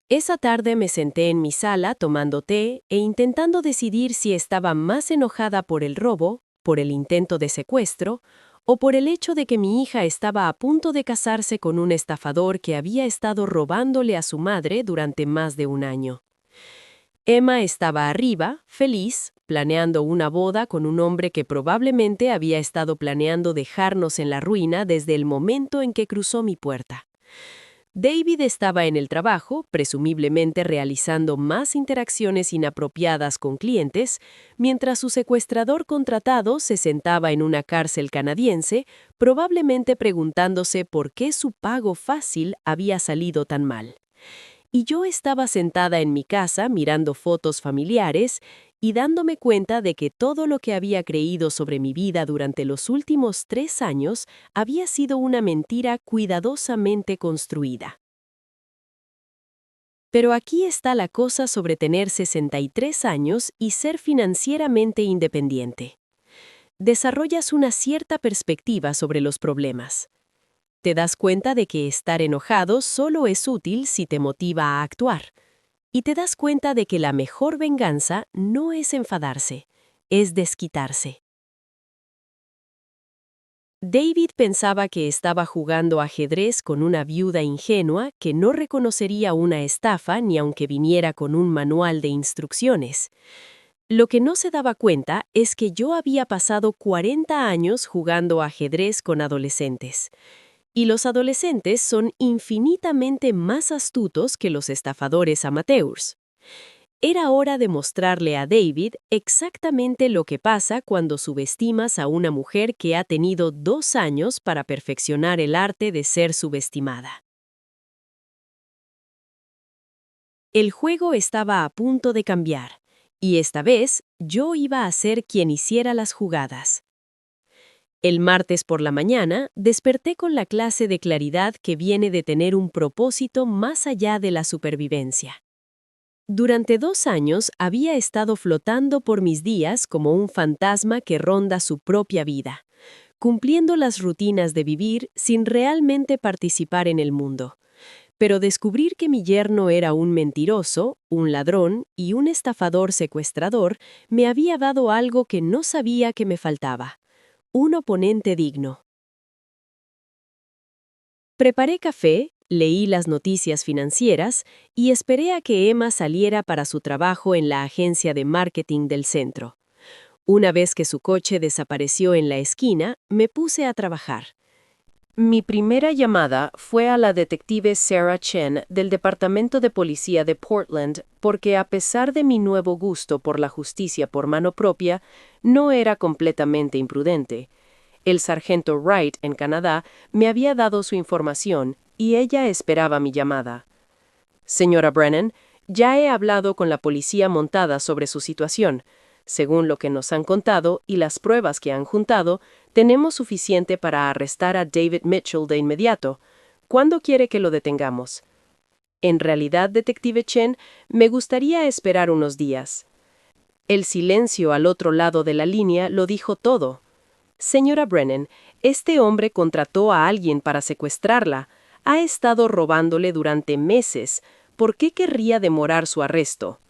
Esa tarde me senté en mi sala tomando té e intentando decidir si estaba más enojada por el robo, por el intento de secuestro, o por el hecho de que mi hija estaba a punto de casarse con un estafador que había estado robándole a su madre durante más de un año. Emma estaba arriba, feliz, planeando una boda con un hombre que probablemente había estado planeando dejarnos en la ruina desde el momento en que cruzó mi puerta. David estaba en el trabajo, presumiblemente realizando más interacciones inapropiadas con clientes, mientras su secuestrador contratado se sentaba en una cárcel canadiense, probablemente preguntándose por qué su pago fácil había salido tan mal. Y yo estaba sentada en mi casa mirando fotos familiares y dándome cuenta de que todo lo que había creído sobre mi vida durante los últimos 3 años había sido una mentira cuidadosamente construida. Pero aquí está la cosa sobre tener 63 años y ser financieramente independiente. Desarrollas una cierta perspectiva sobre los problemas. Te das cuenta de que estar enojado solo es útil si te motiva a actuar. Y te das cuenta de que la mejor venganza no es enfadarse, es desquitarse. David pensaba que estaba jugando ajedrez con una viuda ingenua que no reconocería una estafa ni aunque viniera con un manual de instrucciones. Lo que no se daba cuenta es que yo había pasado 40 años jugando ajedrez con adolescentes. Y los adolescentes son infinitamente más astutos que los estafadores amateurs. Era hora de mostrarle a David exactamente lo que pasa cuando subestimas a una mujer que ha tenido 2 años para perfeccionar el arte de ser subestimada. El juego estaba a punto de cambiar, y esta vez yo iba a ser quien hiciera las jugadas. El martes por la mañana desperté con la clase de claridad que viene de tener un propósito más allá de la supervivencia. Durante 2 años había estado flotando por mis días como un fantasma que ronda su propia vida, cumpliendo las rutinas de vivir sin realmente participar en el mundo. Pero descubrir que mi yerno era un mentiroso, un ladrón y un estafador secuestrador me había dado algo que no sabía que me faltaba: un oponente digno. Preparé café, leí las noticias financieras y esperé a que Emma saliera para su trabajo en la agencia de marketing del centro. Una vez que su coche desapareció en la esquina, me puse a trabajar. Mi primera llamada fue a la detective Sarah Chen del Departamento de Policía de Portland porque, a pesar de mi nuevo gusto por la justicia por mano propia, no era completamente imprudente. El sargento Wright, en Canadá, me había dado su información y ella esperaba mi llamada. Señora Brennan, ya he hablado con la policía montada sobre su situación. Según lo que nos han contado y las pruebas que han juntado, tenemos suficiente para arrestar a David Mitchell de inmediato. ¿Cuándo quiere que lo detengamos? En realidad, detective Chen, me gustaría esperar unos días. El silencio al otro lado de la línea lo dijo todo. Señora Brennan, este hombre contrató a alguien para secuestrarla. Ha estado robándole durante meses. ¿Por qué querría demorar su arresto?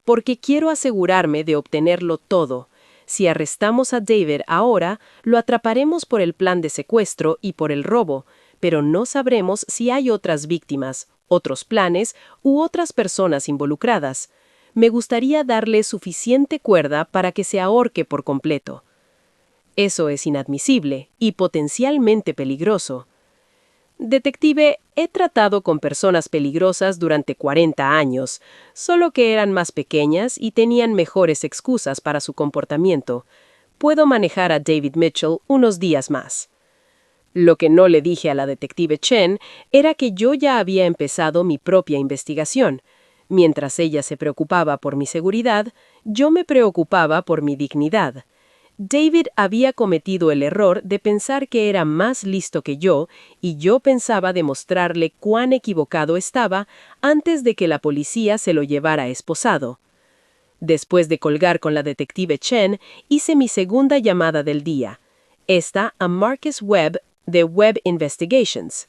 Porque quiero asegurarme de obtenerlo todo. Si arrestamos a David ahora, lo atraparemos por el plan de secuestro y por el robo, pero no sabremos si hay otras víctimas, otros planes u otras personas involucradas. Me gustaría darle suficiente cuerda para que se ahorque por completo. Eso es inadmisible y potencialmente peligroso. Detective, he tratado con personas peligrosas durante 40 años, solo que eran más pequeñas y tenían mejores excusas para su comportamiento. Puedo manejar a David Mitchell unos días más. Lo que no le dije a la detective Chen era que yo ya había empezado mi propia investigación. Mientras ella se preocupaba por mi seguridad, yo me preocupaba por mi dignidad. David había cometido el error de pensar que era más listo que yo, y yo pensaba demostrarle cuán equivocado estaba antes de que la policía se lo llevara esposado. Después de colgar con la detective Chen, hice mi segunda llamada del día. Esta a Marcus Webb de Webb Investigations.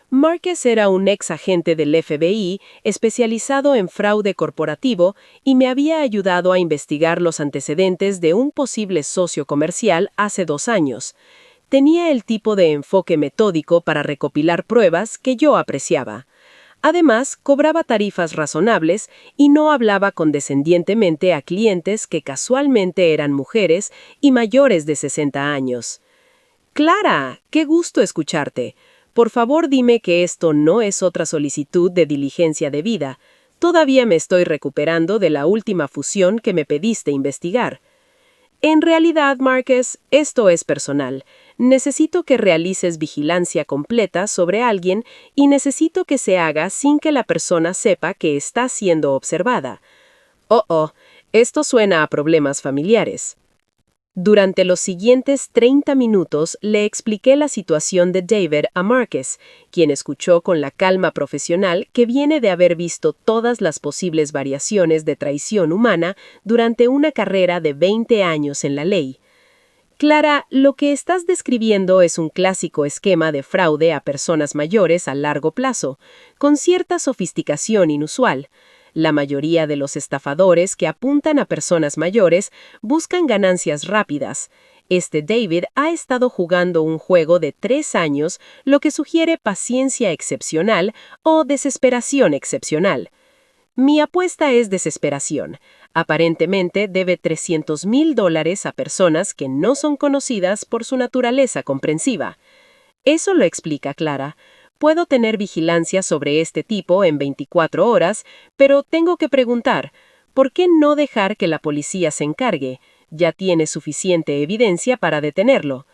Marcus era un ex agente del FBI especializado en fraude corporativo y me había ayudado a investigar los antecedentes de un posible socio comercial hace 2 años. Tenía el tipo de enfoque metódico para recopilar pruebas que yo apreciaba. Además, cobraba tarifas razonables y no hablaba condescendientemente a clientes que casualmente eran mujeres y mayores de 60 años. Clara, qué gusto escucharte. Por favor, dime que esto no es otra solicitud de diligencia debida. Todavía me estoy recuperando de la última fusión que me pediste investigar. En realidad, Marcus, esto es personal. Necesito que realices vigilancia completa sobre alguien y necesito que se haga sin que la persona sepa que está siendo observada. Esto suena a problemas familiares. Durante los siguientes 30 minutos le expliqué la situación de David a Marcus, quien escuchó con la calma profesional que viene de haber visto todas las posibles variaciones de traición humana durante una carrera de 20 años en la ley. Clara, lo que estás describiendo es un clásico esquema de fraude a personas mayores a largo plazo, con cierta sofisticación inusual. La mayoría de los estafadores que apuntan a personas mayores buscan ganancias rápidas. Este David ha estado jugando un juego de 3 años, lo que sugiere paciencia excepcional o desesperación excepcional. Mi apuesta es desesperación. Aparentemente debe $300,000 a personas que no son conocidas por su naturaleza comprensiva. Eso lo explica Clara. Puedo tener vigilancia sobre este tipo en 24 horas, pero tengo que preguntar, ¿por qué no dejar que la policía se encargue? Ya tiene suficiente evidencia para detenerlo.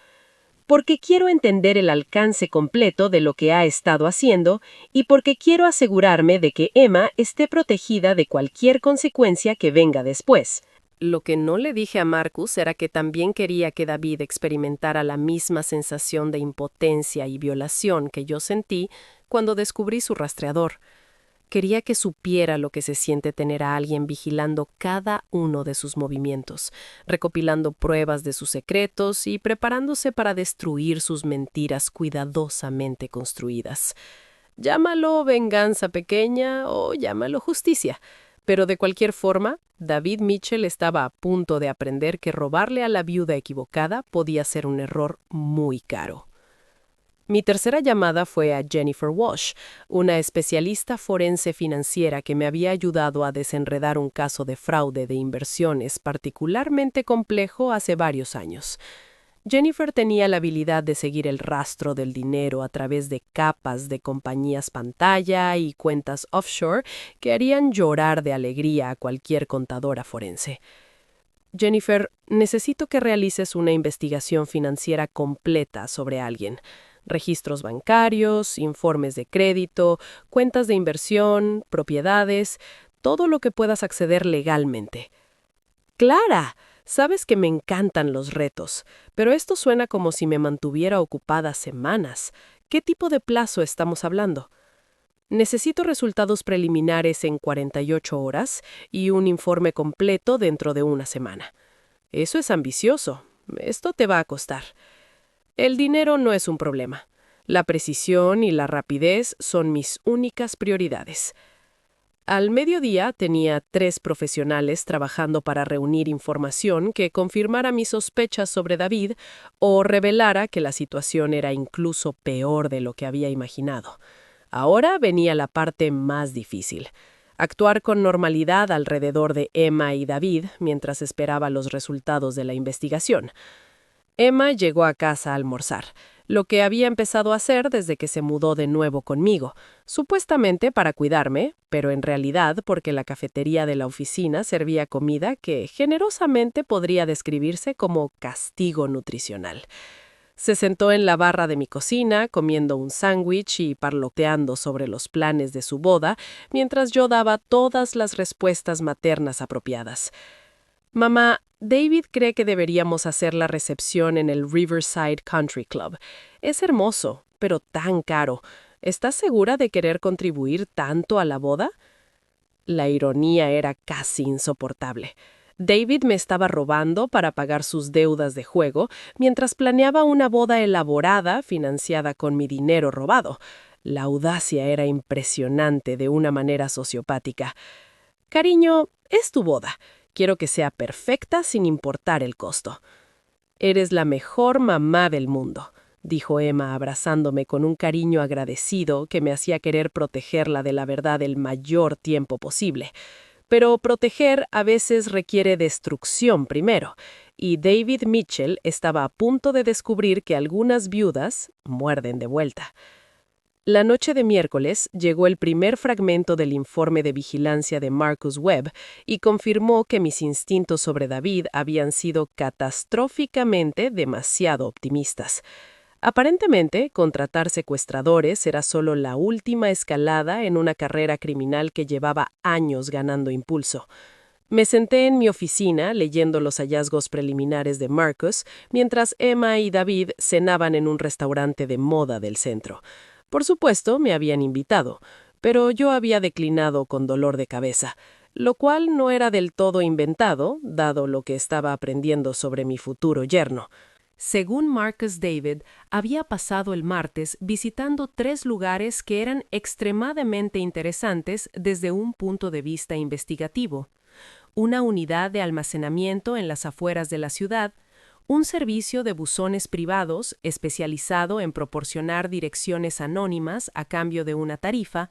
Porque quiero entender el alcance completo de lo que ha estado haciendo y porque quiero asegurarme de que Emma esté protegida de cualquier consecuencia que venga después. Lo que no le dije a Marcus era que también quería que David experimentara la misma sensación de impotencia y violación que yo sentí cuando descubrí su rastreador. Quería que supiera lo que se siente tener a alguien vigilando cada uno de sus movimientos, recopilando pruebas de sus secretos y preparándose para destruir sus mentiras cuidadosamente construidas. Llámalo venganza pequeña o llámalo justicia. Pero de cualquier forma, David Mitchell estaba a punto de aprender que robarle a la viuda equivocada podía ser un error muy caro. Mi tercera llamada fue a Jennifer Walsh, una especialista forense financiera que me había ayudado a desenredar un caso de fraude de inversiones particularmente complejo hace varios años. Jennifer tenía la habilidad de seguir el rastro del dinero a través de capas de compañías pantalla y cuentas offshore que harían llorar de alegría a cualquier contadora forense. Jennifer, necesito que realices una investigación financiera completa sobre alguien. Registros bancarios, informes de crédito, cuentas de inversión, propiedades, todo lo que puedas acceder legalmente. ¡Clara! Sabes que me encantan los retos, pero esto suena como si me mantuviera ocupada semanas. ¿Qué tipo de plazo estamos hablando? Necesito resultados preliminares en 48 horas y un informe completo dentro de una semana. Eso es ambicioso. Esto te va a costar. El dinero no es un problema. La precisión y la rapidez son mis únicas prioridades. Al mediodía tenía 3 profesionales trabajando para reunir información que confirmara mis sospechas sobre David o revelara que la situación era incluso peor de lo que había imaginado. Ahora venía la parte más difícil: actuar con normalidad alrededor de Emma y David mientras esperaba los resultados de la investigación. Emma llegó a casa a almorzar, lo que había empezado a hacer desde que se mudó de nuevo conmigo, supuestamente para cuidarme, pero en realidad porque la cafetería de la oficina servía comida que generosamente podría describirse como castigo nutricional. Se sentó en la barra de mi cocina, comiendo un sándwich y parloteando sobre los planes de su boda, mientras yo daba todas las respuestas maternas apropiadas. Mamá, David cree que deberíamos hacer la recepción en el Riverside Country Club. Es hermoso, pero tan caro. ¿Estás segura de querer contribuir tanto a la boda? La ironía era casi insoportable. David me estaba robando para pagar sus deudas de juego, mientras planeaba una boda elaborada financiada con mi dinero robado. La audacia era impresionante de una manera sociopática. Cariño, es tu boda. Quiero que sea perfecta sin importar el costo. Eres la mejor mamá del mundo, dijo Emma abrazándome con un cariño agradecido que me hacía querer protegerla de la verdad el mayor tiempo posible. Pero proteger a veces requiere destrucción primero, y David Mitchell estaba a punto de descubrir que algunas viudas muerden de vuelta. La noche de miércoles llegó el primer fragmento del informe de vigilancia de Marcus Webb y confirmó que mis instintos sobre David habían sido catastróficamente demasiado optimistas. Aparentemente, contratar secuestradores era solo la última escalada en una carrera criminal que llevaba años ganando impulso. Me senté en mi oficina leyendo los hallazgos preliminares de Marcus, mientras Emma y David cenaban en un restaurante de moda del centro. Por supuesto, me habían invitado, pero yo había declinado con dolor de cabeza, lo cual no era del todo inventado, dado lo que estaba aprendiendo sobre mi futuro yerno. Según Marcus David, había pasado el martes visitando 3 lugares que eran extremadamente interesantes desde un punto de vista investigativo: una unidad de almacenamiento en las afueras de la ciudad, un servicio de buzones privados especializado en proporcionar direcciones anónimas a cambio de una tarifa,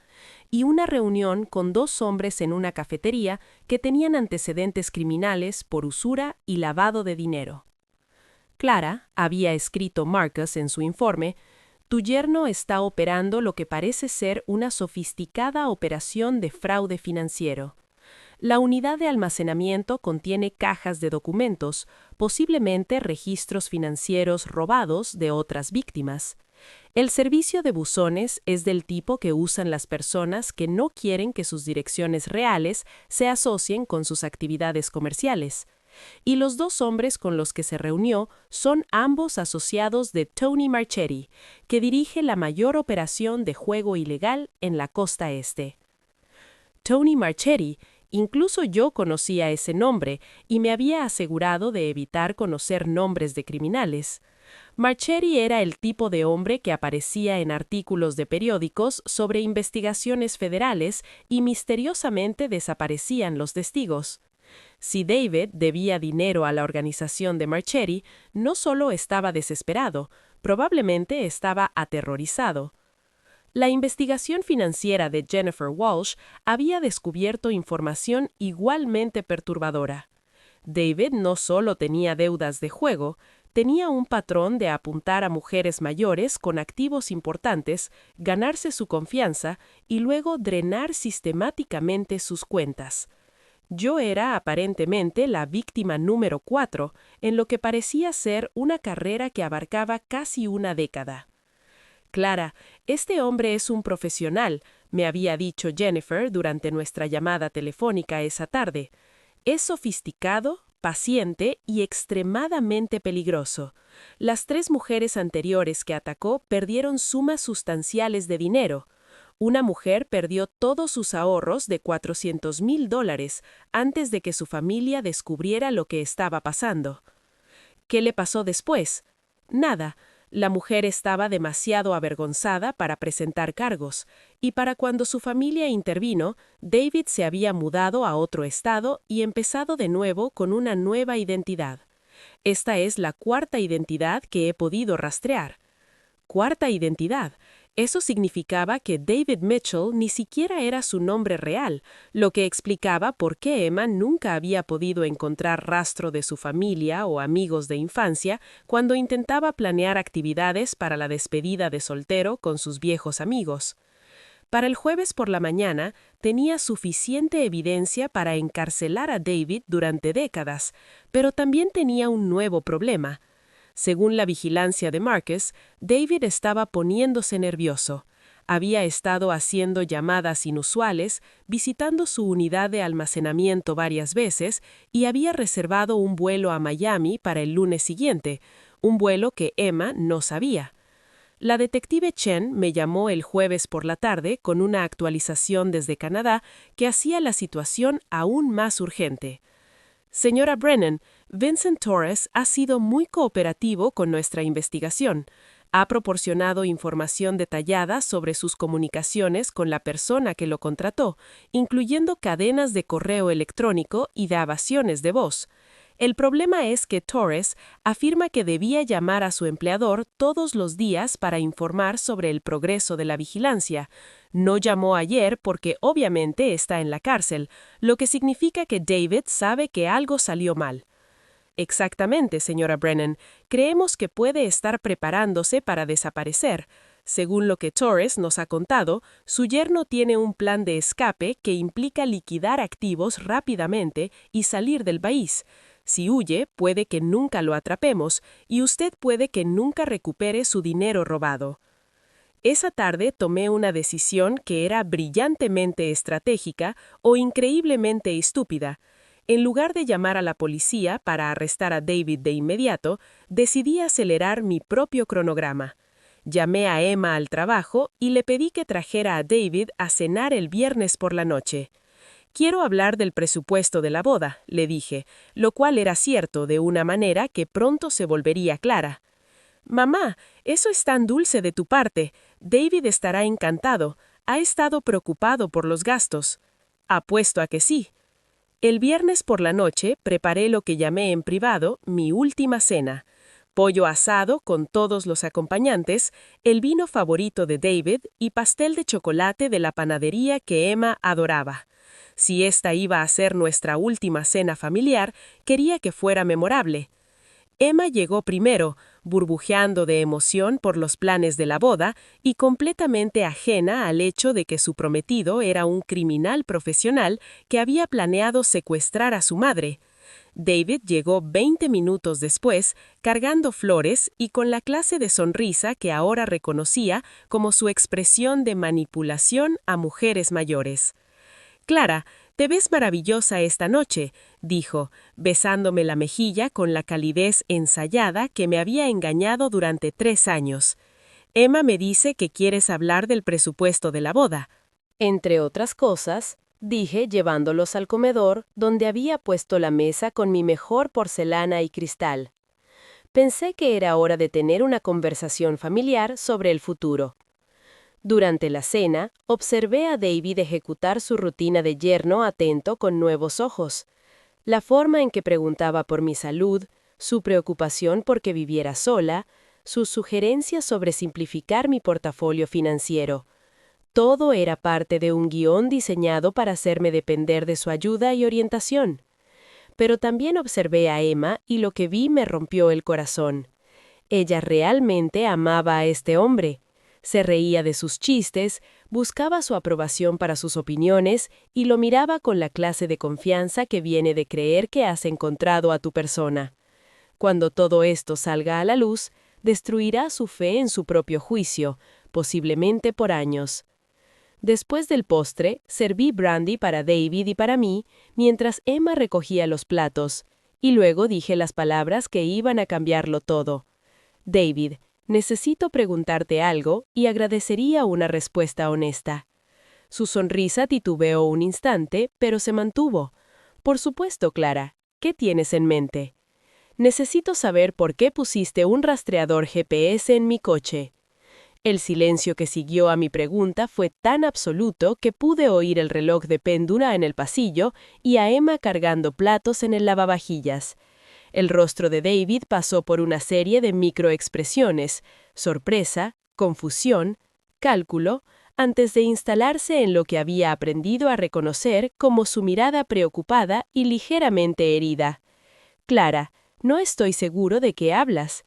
y una reunión con 2 hombres en una cafetería que tenían antecedentes criminales por usura y lavado de dinero. Clara, había escrito Marcus en su informe, tu yerno está operando lo que parece ser una sofisticada operación de fraude financiero. La unidad de almacenamiento contiene cajas de documentos, posiblemente registros financieros robados de otras víctimas. El servicio de buzones es del tipo que usan las personas que no quieren que sus direcciones reales se asocien con sus actividades comerciales. Y los 2 hombres con los que se reunió son ambos asociados de Tony Marchetti, que dirige la mayor operación de juego ilegal en la costa este. Tony Marchetti. Incluso yo conocía ese nombre y me había asegurado de evitar conocer nombres de criminales. Marchetti era el tipo de hombre que aparecía en artículos de periódicos sobre investigaciones federales y misteriosamente desaparecían los testigos. Si David debía dinero a la organización de Marchetti, no solo estaba desesperado, probablemente estaba aterrorizado. La investigación financiera de Jennifer Walsh había descubierto información igualmente perturbadora. David no solo tenía deudas de juego, tenía un patrón de apuntar a mujeres mayores con activos importantes, ganarse su confianza y luego drenar sistemáticamente sus cuentas. Yo era aparentemente la víctima número 4 en lo que parecía ser una carrera que abarcaba casi una década. Clara, este hombre es un profesional, me había dicho Jennifer durante nuestra llamada telefónica esa tarde. Es sofisticado, paciente y extremadamente peligroso. Las 3 mujeres anteriores que atacó perdieron sumas sustanciales de dinero. Una mujer perdió todos sus ahorros de $400,000 antes de que su familia descubriera lo que estaba pasando. ¿Qué le pasó después? Nada. La mujer estaba demasiado avergonzada para presentar cargos, y para cuando su familia intervino, David se había mudado a otro estado y empezado de nuevo con una nueva identidad. Esta es la 4ª identidad que he podido rastrear. 4ª identidad. Eso significaba que David Mitchell ni siquiera era su nombre real, lo que explicaba por qué Emma nunca había podido encontrar rastro de su familia o amigos de infancia cuando intentaba planear actividades para la despedida de soltero con sus viejos amigos. Para el jueves por la mañana tenía suficiente evidencia para encarcelar a David durante décadas, pero también tenía un nuevo problema. Según la vigilancia de Marcus, David estaba poniéndose nervioso. Había estado haciendo llamadas inusuales, visitando su unidad de almacenamiento varias veces y había reservado un vuelo a Miami para el lunes siguiente, un vuelo que Emma no sabía. La detective Chen me llamó el jueves por la tarde con una actualización desde Canadá que hacía la situación aún más urgente. Señora Brennan, Vincent Torres ha sido muy cooperativo con nuestra investigación. Ha proporcionado información detallada sobre sus comunicaciones con la persona que lo contrató, incluyendo cadenas de correo electrónico y grabaciones de voz. El problema es que Torres afirma que debía llamar a su empleador todos los días para informar sobre el progreso de la vigilancia. No llamó ayer porque obviamente está en la cárcel, lo que significa que David sabe que algo salió mal. Exactamente, señora Brennan. Creemos que puede estar preparándose para desaparecer. Según lo que Torres nos ha contado, su yerno tiene un plan de escape que implica liquidar activos rápidamente y salir del país. Si huye, puede que nunca lo atrapemos y usted puede que nunca recupere su dinero robado. Esa tarde tomé una decisión que era brillantemente estratégica o increíblemente estúpida. En lugar de llamar a la policía para arrestar a David de inmediato, decidí acelerar mi propio cronograma. Llamé a Emma al trabajo y le pedí que trajera a David a cenar el viernes por la noche. Quiero hablar del presupuesto de la boda, le dije, lo cual era cierto de una manera que pronto se volvería clara. Mamá, eso es tan dulce de tu parte. David estará encantado. Ha estado preocupado por los gastos. Apuesto a que sí. El viernes por la noche preparé lo que llamé en privado mi última cena. Pollo asado con todos los acompañantes, el vino favorito de David y pastel de chocolate de la panadería que Emma adoraba. Si esta iba a ser nuestra última cena familiar, quería que fuera memorable. Emma llegó primero, burbujeando de emoción por los planes de la boda y completamente ajena al hecho de que su prometido era un criminal profesional que había planeado secuestrar a su madre. David llegó 20 minutos después, cargando flores y con la clase de sonrisa que ahora reconocía como su expresión de manipulación a mujeres mayores. «Clara, te ves maravillosa esta noche», dijo, besándome la mejilla con la calidez ensayada que me había engañado durante 3 años. «Emma me dice que quieres hablar del presupuesto de la boda». Entre otras cosas, dije llevándolos al comedor, donde había puesto la mesa con mi mejor porcelana y cristal. Pensé que era hora de tener una conversación familiar sobre el futuro. Durante la cena, observé a David ejecutar su rutina de yerno atento con nuevos ojos. La forma en que preguntaba por mi salud, su preocupación porque viviera sola, sus sugerencias sobre simplificar mi portafolio financiero. Todo era parte de un guión diseñado para hacerme depender de su ayuda y orientación. Pero también observé a Emma y lo que vi me rompió el corazón. Ella realmente amaba a este hombre. Se reía de sus chistes, buscaba su aprobación para sus opiniones y lo miraba con la clase de confianza que viene de creer que has encontrado a tu persona. Cuando todo esto salga a la luz, destruirá su fe en su propio juicio, posiblemente por años. Después del postre, serví brandy para David y para mí, mientras Emma recogía los platos, y luego dije las palabras que iban a cambiarlo todo. David, necesito preguntarte algo y agradecería una respuesta honesta. Su sonrisa titubeó un instante, pero se mantuvo. Por supuesto, Clara. ¿Qué tienes en mente? Necesito saber por qué pusiste un rastreador GPS en mi coche. El silencio que siguió a mi pregunta fue tan absoluto que pude oír el reloj de péndula en el pasillo y a Emma cargando platos en el lavavajillas. El rostro de David pasó por una serie de microexpresiones, sorpresa, confusión, cálculo, antes de instalarse en lo que había aprendido a reconocer como su mirada preocupada y ligeramente herida. «Clara, no estoy seguro de qué hablas.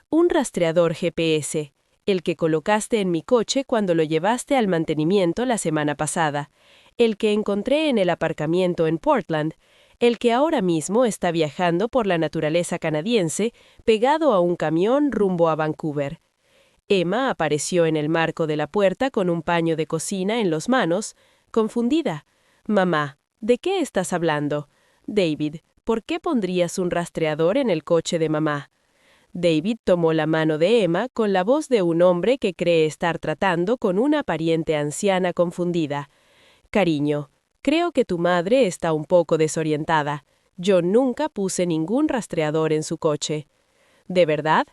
Un rastreador GPS, el que colocaste en mi coche cuando lo llevaste al mantenimiento la semana pasada, el que encontré en el aparcamiento en Portland, el que ahora mismo está viajando por la naturaleza canadiense, pegado a un camión rumbo a Vancouver. Emma apareció en el marco de la puerta con un paño de cocina en las manos, confundida. «Mamá, ¿de qué estás hablando? David, ¿por qué pondrías un rastreador en el coche de mamá?» David tomó la mano de Emma con la voz de un hombre que cree estar tratando con una pariente anciana confundida. «Cariño, creo que tu madre está un poco desorientada. Yo nunca puse ningún rastreador en su coche». «¿De verdad?»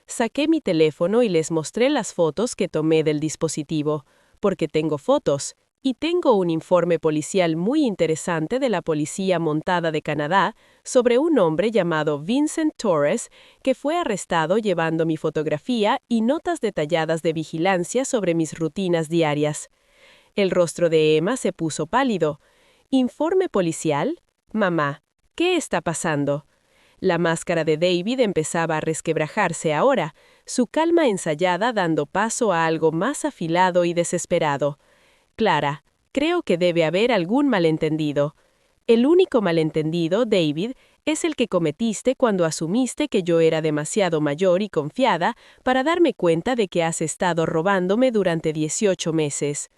Saqué mi teléfono y les mostré las fotos que tomé del dispositivo, porque tengo fotos, y tengo un informe policial muy interesante de la Policía Montada de Canadá sobre un hombre llamado Vincent Torres que fue arrestado llevando mi fotografía y notas detalladas de vigilancia sobre mis rutinas diarias. El rostro de Emma se puso pálido. «¿Informe policial? Mamá, ¿qué está pasando?» La máscara de David empezaba a resquebrajarse ahora, su calma ensayada dando paso a algo más afilado y desesperado. «Clara, creo que debe haber algún malentendido. El único malentendido, David, es el que cometiste cuando asumiste que yo era demasiado mayor y confiada para darme cuenta de que has estado robándome durante 18 meses».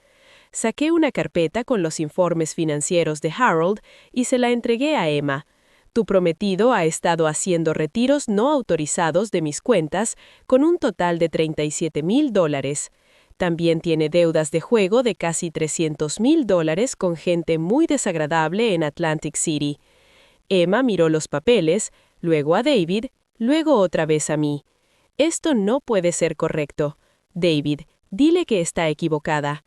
Saqué una carpeta con los informes financieros de Harold y se la entregué a Emma. «Tu prometido ha estado haciendo retiros no autorizados de mis cuentas con un total de $37,000. También tiene deudas de juego de casi $300,000 con gente muy desagradable en Atlantic City». Emma miró los papeles, luego a David, luego otra vez a mí. «Esto no puede ser correcto. David, dile que está equivocada».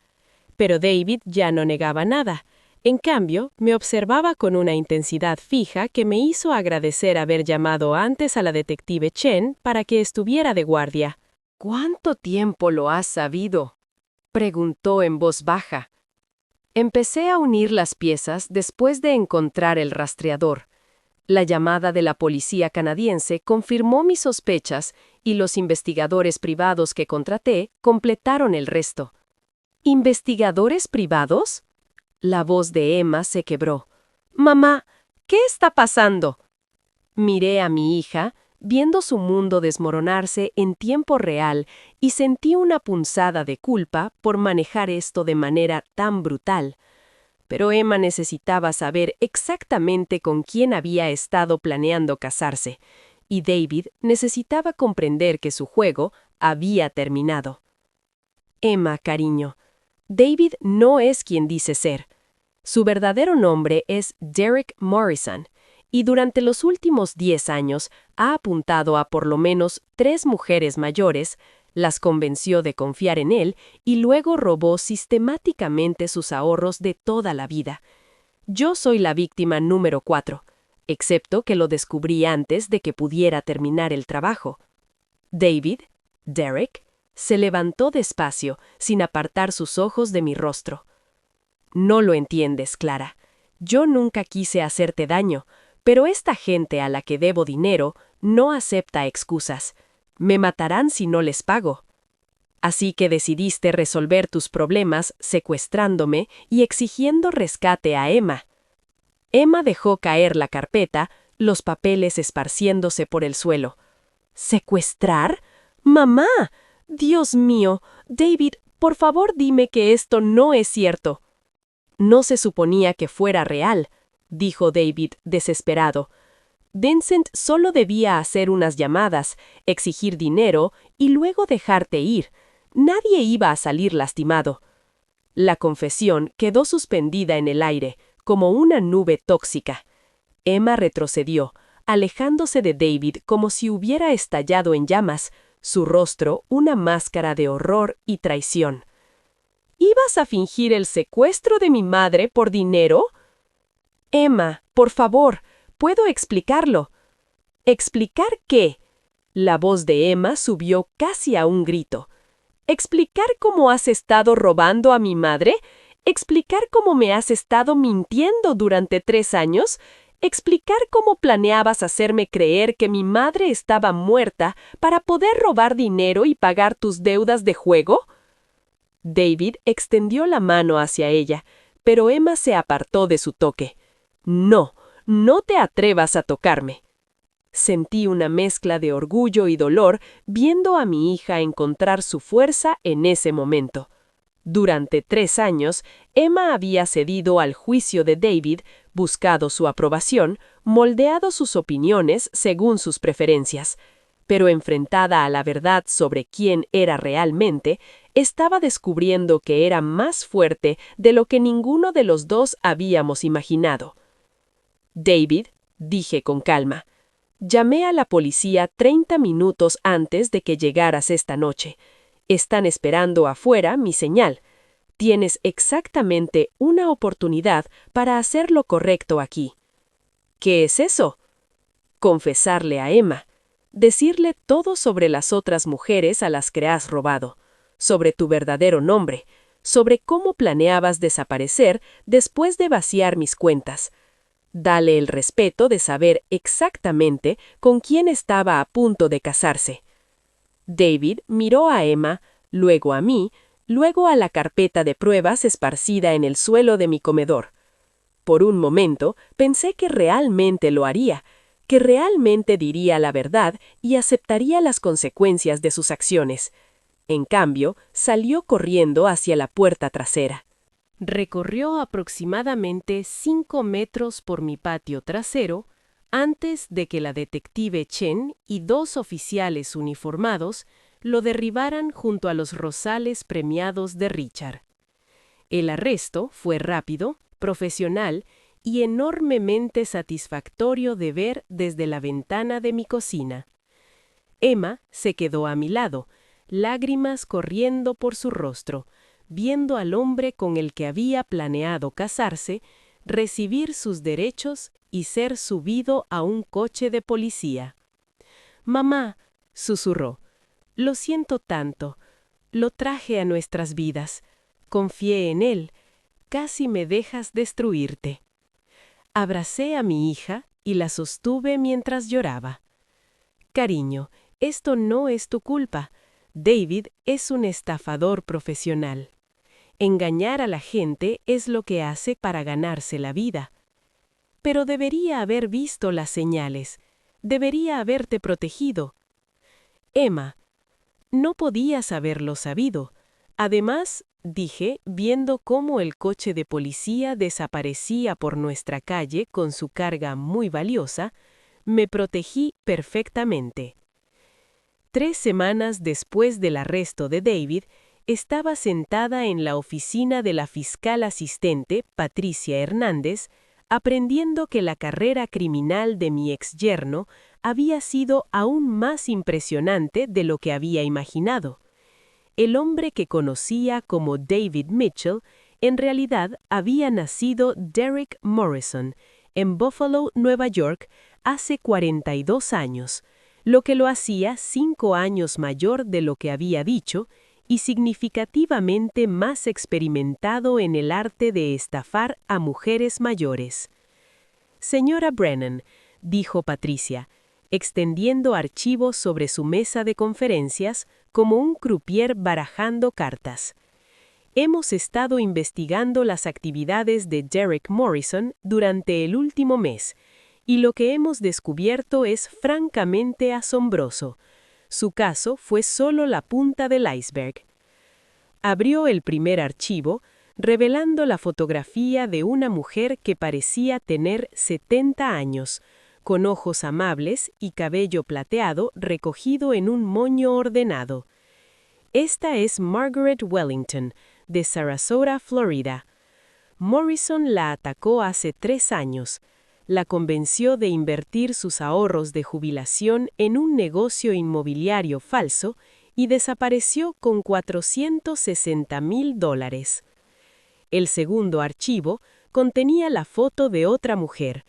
Pero David ya no negaba nada. En cambio, me observaba con una intensidad fija que me hizo agradecer haber llamado antes a la detective Chen para que estuviera de guardia. «¿Cuánto tiempo lo has sabido?», preguntó en voz baja. Empecé a unir las piezas después de encontrar el rastreador. La llamada de la policía canadiense confirmó mis sospechas y los investigadores privados que contraté completaron el resto. «¿Investigadores privados?». La voz de Emma se quebró. «Mamá, ¿qué está pasando?». Miré a mi hija, viendo su mundo desmoronarse en tiempo real, y sentí una punzada de culpa por manejar esto de manera tan brutal. Pero Emma necesitaba saber exactamente con quién había estado planeando casarse, y David necesitaba comprender que su juego había terminado. «Emma, cariño, David no es quien dice ser. Su verdadero nombre es Derek Morrison, y durante los últimos 10 años ha apuntado a por lo menos 3 mujeres mayores, las convenció de confiar en él y luego robó sistemáticamente sus ahorros de toda la vida. Yo soy la víctima número 4, excepto que lo descubrí antes de que pudiera terminar el trabajo». Derek, se levantó despacio, sin apartar sus ojos de mi rostro. «No lo entiendes, Clara. Yo nunca quise hacerte daño, pero esta gente a la que debo dinero no acepta excusas. Me matarán si no les pago. Así que decidiste resolver tus problemas secuestrándome y exigiendo rescate a Emma». Emma dejó caer la carpeta, los papeles esparciéndose por el suelo. «¿Secuestrar? ¡Mamá! Dios mío, David, por favor dime que esto no es cierto». «No se suponía que fuera real», dijo David desesperado. «Vincent solo debía hacer unas llamadas, exigir dinero y luego dejarte ir. Nadie iba a salir lastimado». La confesión quedó suspendida en el aire, como una nube tóxica. Emma retrocedió, alejándose de David como si hubiera estallado en llamas, su rostro una máscara de horror y traición. «¿Ibas a fingir el secuestro de mi madre por dinero?». «Emma, por favor, puedo explicarlo». «¿Explicar qué?». La voz de Emma subió casi a un grito. «¿Explicar cómo has estado robando a mi madre? ¿Explicar cómo me has estado mintiendo durante 3 años? ¿Explicar cómo planeabas hacerme creer que mi madre estaba muerta para poder robar dinero y pagar tus deudas de juego?». David extendió la mano hacia ella, pero Emma se apartó de su toque. «No, no te atrevas a tocarme. Sentí una mezcla de orgullo y dolor viendo a mi hija encontrar su fuerza en ese momento. Durante 3 años, Emma había cedido al juicio de David, buscado su aprobación, moldeado sus opiniones según sus preferencias. Pero enfrentada a la verdad sobre quién era realmente, estaba descubriendo que era más fuerte de lo que ninguno de los dos habíamos imaginado. David, dije con calma, llamé a la policía 30 minutos antes de que llegaras esta noche. Están esperando afuera mi señal. Tienes exactamente una oportunidad para hacer lo correcto aquí. ¿Qué es eso? Confesarle a Emma. Decirle todo sobre las otras mujeres a las que has robado, sobre tu verdadero nombre, sobre cómo planeabas desaparecer después de vaciar mis cuentas. Dale el respeto de saber exactamente con quién estaba a punto de casarse. David miró a Emma, luego a mí, luego a la carpeta de pruebas esparcida en el suelo de mi comedor. Por un momento pensé que realmente lo haría, que realmente diría la verdad y aceptaría las consecuencias de sus acciones. En cambio, salió corriendo hacia la puerta trasera. Recorrió aproximadamente 5 metros por mi patio trasero antes de que la detective Chen y 2 oficiales uniformados lo derribaran junto a los rosales premiados de Richard. El arresto fue rápido, profesional y enormemente satisfactorio de ver desde la ventana de mi cocina. Emma se quedó a mi lado, lágrimas corriendo por su rostro, viendo al hombre con el que había planeado casarse, recibir sus derechos y ser subido a un coche de policía. «Mamá», susurró, «lo siento tanto. Lo traje a nuestras vidas. Confié en él. Casi me dejas destruirte». Abracé a mi hija y la sostuve mientras lloraba. «Cariño, esto no es tu culpa. David es un estafador profesional. Engañar a la gente es lo que hace para ganarse la vida. Pero debería haber visto las señales. Debería haberte protegido». «Emma, no podías haberlo sabido. Además», dije, viendo cómo el coche de policía desaparecía por nuestra calle con su carga muy valiosa, me protegí perfectamente. 3 semanas después del arresto de David, estaba sentada en la oficina de la fiscal asistente, Patricia Hernández, aprendiendo que la carrera criminal de mi exyerno había sido aún más impresionante de lo que había imaginado. El hombre que conocía como David Mitchell, en realidad había nacido Derek Morrison, en Buffalo, Nueva York, hace 42 años, lo que lo hacía 5 años mayor de lo que había dicho y significativamente más experimentado en el arte de estafar a mujeres mayores. «Señora Brennan», dijo Patricia, extendiendo archivos sobre su mesa de conferencias como un croupier barajando cartas. «Hemos estado investigando las actividades de Derek Morrison durante el último mes, y lo que hemos descubierto es francamente asombroso. Su caso fue solo la punta del iceberg». Abrió el primer archivo, revelando la fotografía de una mujer que parecía tener 70 años, con ojos amables y cabello plateado recogido en un moño ordenado. Esta es Margaret Wellington, de Sarasota, Florida. Morrison la atacó hace 3 años. La convenció de invertir sus ahorros de jubilación en un negocio inmobiliario falso y desapareció con $460,000. El segundo archivo contenía la foto de otra mujer,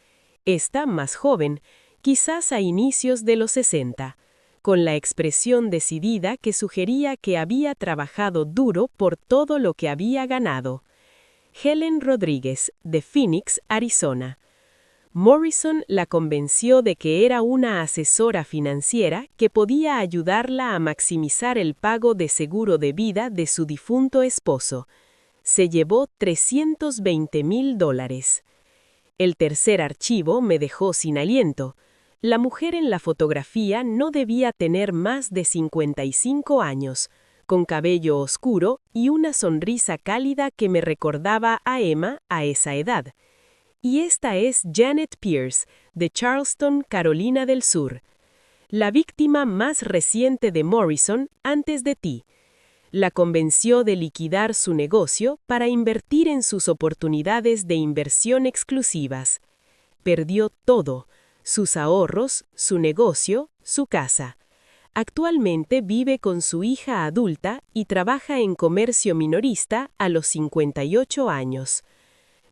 esta más joven, quizás a inicios de los 60, con la expresión decidida que sugería que había trabajado duro por todo lo que había ganado. Helen Rodríguez, de Phoenix, Arizona. Morrison la convenció de que era una asesora financiera que podía ayudarla a maximizar el pago de seguro de vida de su difunto esposo. Se llevó $320,000. El tercer archivo me dejó sin aliento. La mujer en la fotografía no debía tener más de 55 años, con cabello oscuro y una sonrisa cálida que me recordaba a Emma a esa edad. Y esta es Janet Pierce, de Charleston, Carolina del Sur, la víctima más reciente de Morrison antes de ti. La convenció de liquidar su negocio para invertir en sus oportunidades de inversión exclusivas. Perdió todo, sus ahorros, su negocio, su casa. Actualmente vive con su hija adulta y trabaja en comercio minorista a los 58 años.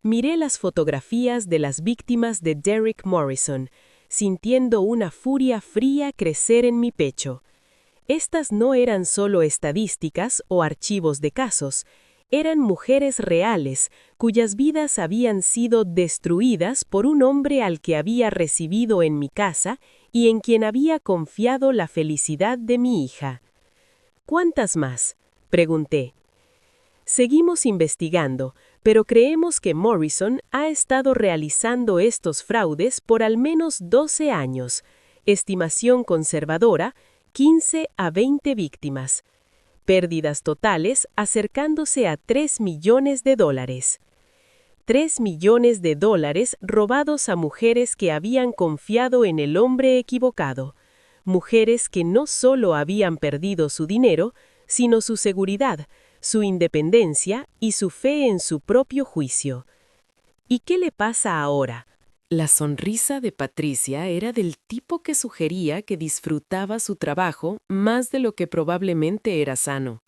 Miré las fotografías de las víctimas de Derek Morrison, sintiendo una furia fría crecer en mi pecho. Estas no eran solo estadísticas o archivos de casos, eran mujeres reales, cuyas vidas habían sido destruidas por un hombre al que había recibido en mi casa y en quien había confiado la felicidad de mi hija. ¿Cuántas más?, pregunté. Seguimos investigando, pero creemos que Morrison ha estado realizando estos fraudes por al menos 12 años, estimación conservadora, 15 a 20 víctimas. Pérdidas totales acercándose a $3 millones. $3 millones robados a mujeres que habían confiado en el hombre equivocado. Mujeres que no solo habían perdido su dinero, sino su seguridad, su independencia y su fe en su propio juicio. ¿Y qué le pasa ahora? La sonrisa de Patricia era del tipo que sugería que disfrutaba su trabajo más de lo que probablemente era sano.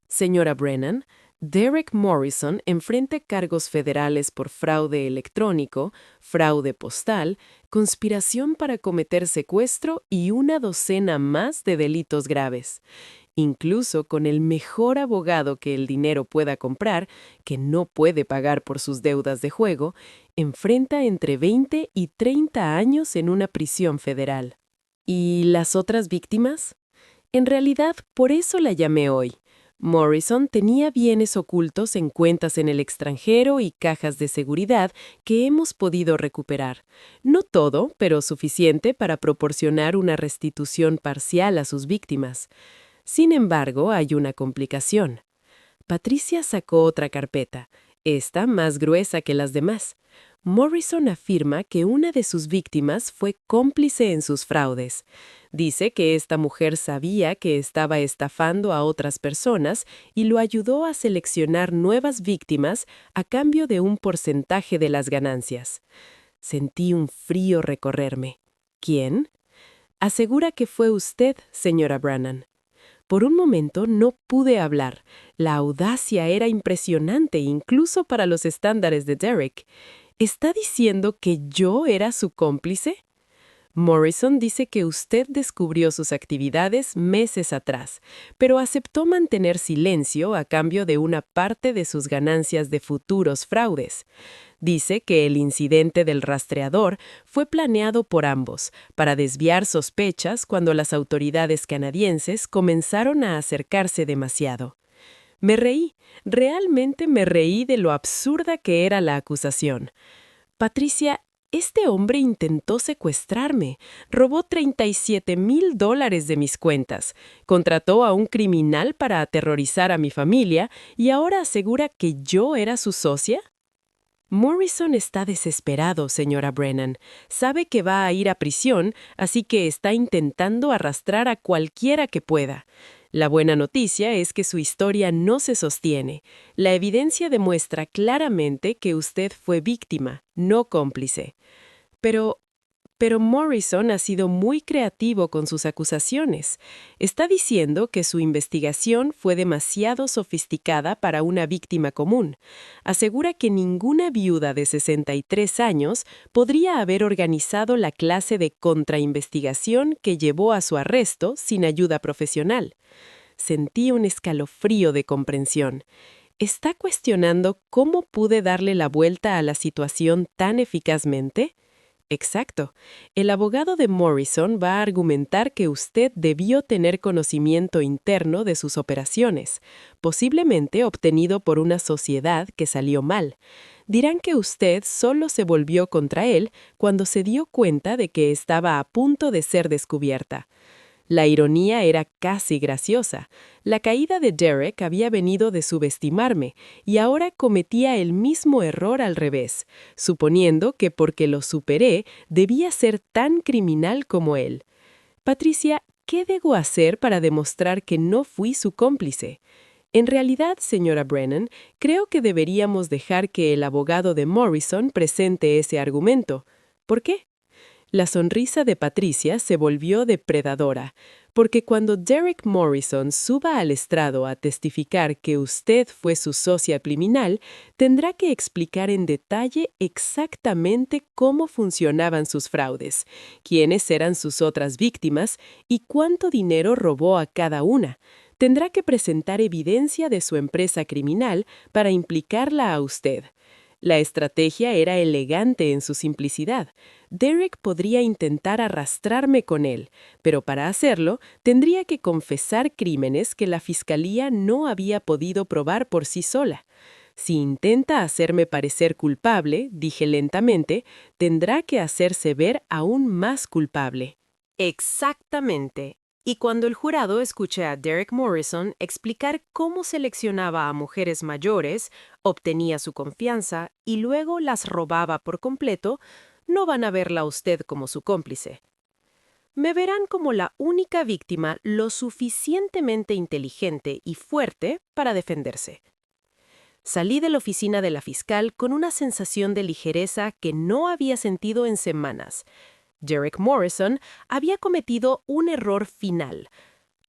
Señora Brennan, Derek Morrison enfrenta cargos federales por fraude electrónico, fraude postal, conspiración para cometer secuestro y una docena más de delitos graves. Incluso con el mejor abogado que el dinero pueda comprar, que no puede pagar por sus deudas de juego, enfrenta entre 20 y 30 años en una prisión federal. ¿Y las otras víctimas? En realidad, por eso la llamé hoy. Morrison tenía bienes ocultos en cuentas en el extranjero y cajas de seguridad que hemos podido recuperar. No todo, pero suficiente para proporcionar una restitución parcial a sus víctimas. Sin embargo, hay una complicación. Patricia sacó otra carpeta, esta más gruesa que las demás. Morrison afirma que una de sus víctimas fue cómplice en sus fraudes. Dice que esta mujer sabía que estaba estafando a otras personas y lo ayudó a seleccionar nuevas víctimas a cambio de un porcentaje de las ganancias. Sentí un frío recorrerme. ¿Quién? Asegura que fue usted, señora Brennan. Por un momento no pude hablar. La audacia era impresionante incluso para los estándares de Derek. ¿Está diciendo que yo era su cómplice? Morrison dice que usted descubrió sus actividades meses atrás, pero aceptó mantener silencio a cambio de una parte de sus ganancias de futuros fraudes. Dice que el incidente del rastreador fue planeado por ambos para desviar sospechas cuando las autoridades canadienses comenzaron a acercarse demasiado. Me reí, realmente me reí de lo absurda que era la acusación. Patricia, este hombre intentó secuestrarme, robó $37,000 de mis cuentas, contrató a un criminal para aterrorizar a mi familia y ahora asegura que yo era su socia. Morrison está desesperado, señora Brennan. Sabe que va a ir a prisión, así que está intentando arrastrar a cualquiera que pueda. La buena noticia es que su historia no se sostiene. La evidencia demuestra claramente que usted fue víctima, no cómplice. Pero Morrison ha sido muy creativo con sus acusaciones. Está diciendo que su investigación fue demasiado sofisticada para una víctima común. Asegura que ninguna viuda de 63 años podría haber organizado la clase de contrainvestigación que llevó a su arresto sin ayuda profesional. Sentí un escalofrío de comprensión. ¿Está cuestionando cómo pude darle la vuelta a la situación tan eficazmente? Exacto. El abogado de Morrison va a argumentar que usted debió tener conocimiento interno de sus operaciones, posiblemente obtenido por una sociedad que salió mal. Dirán que usted solo se volvió contra él cuando se dio cuenta de que estaba a punto de ser descubierta. La ironía era casi graciosa. La caída de Derek había venido de subestimarme y ahora cometía el mismo error al revés, suponiendo que porque lo superé debía ser tan criminal como él. Patricia, ¿qué debo hacer para demostrar que no fui su cómplice? En realidad, señora Brennan, creo que deberíamos dejar que el abogado de Morrison presente ese argumento. ¿Por qué? La sonrisa de Patricia se volvió depredadora, porque cuando Derek Morrison suba al estrado a testificar que usted fue su socia criminal, tendrá que explicar en detalle exactamente cómo funcionaban sus fraudes, quiénes eran sus otras víctimas y cuánto dinero robó a cada una. Tendrá que presentar evidencia de su empresa criminal para implicarla a usted. La estrategia era elegante en su simplicidad. Derek podría intentar arrastrarme con él, pero para hacerlo tendría que confesar crímenes que la fiscalía no había podido probar por sí sola. Si intenta hacerme parecer culpable, dije lentamente, tendrá que hacerse ver aún más culpable. Exactamente. Y cuando el jurado escuche a Derek Morrison explicar cómo seleccionaba a mujeres mayores, obtenía su confianza y luego las robaba por completo, no van a verla a usted como su cómplice. Me verán como la única víctima lo suficientemente inteligente y fuerte para defenderse. Salí de la oficina de la fiscal con una sensación de ligereza que no había sentido en semanas. Derek Morrison había cometido un error final.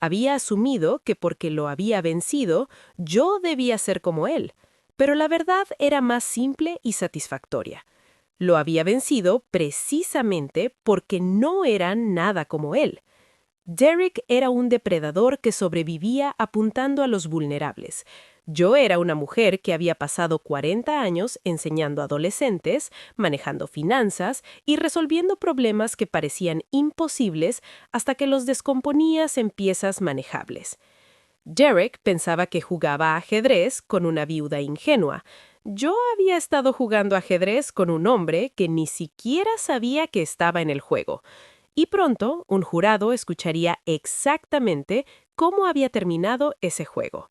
Había asumido que porque lo había vencido, yo debía ser como él. Pero la verdad era más simple y satisfactoria. Lo había vencido precisamente porque no era nada como él. Derek era un depredador que sobrevivía apuntando a los vulnerables. Yo era una mujer que había pasado 40 años enseñando a adolescentes, manejando finanzas y resolviendo problemas que parecían imposibles hasta que los descomponías en piezas manejables. Derek pensaba que jugaba ajedrez con una viuda ingenua. Yo había estado jugando ajedrez con un hombre que ni siquiera sabía que estaba en el juego. Y pronto un jurado escucharía exactamente cómo había terminado ese juego.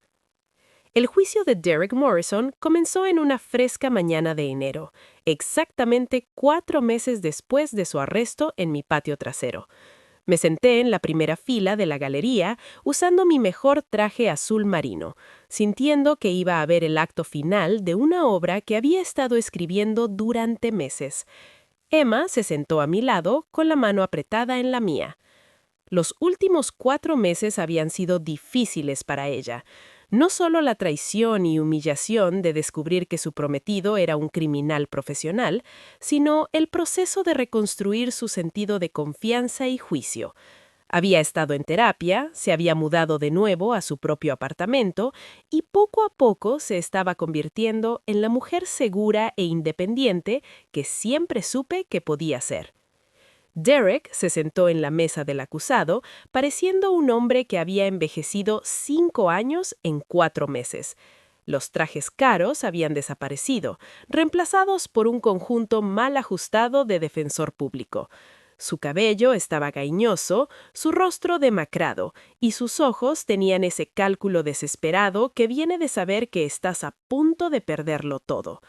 El juicio de Derek Morrison comenzó en una fresca mañana de enero, exactamente 4 meses después de su arresto en mi patio trasero. Me senté en la primera fila de la galería usando mi mejor traje azul marino, sintiendo que iba a ver el acto final de una obra que había estado escribiendo durante meses. Emma se sentó a mi lado con la mano apretada en la mía. Los últimos 4 meses habían sido difíciles para ella. No solo la traición y humillación de descubrir que su prometido era un criminal profesional, sino el proceso de reconstruir su sentido de confianza y juicio. Había estado en terapia, se había mudado de nuevo a su propio apartamento y poco a poco se estaba convirtiendo en la mujer segura e independiente que siempre supe que podía ser. Derek se sentó en la mesa del acusado, pareciendo un hombre que había envejecido 5 años en 4 meses. Los trajes caros habían desaparecido, reemplazados por un conjunto mal ajustado de defensor público. Su cabello estaba gañoso, su rostro demacrado, y sus ojos tenían ese cálculo desesperado que viene de saber que estás a punto de perderlo todo.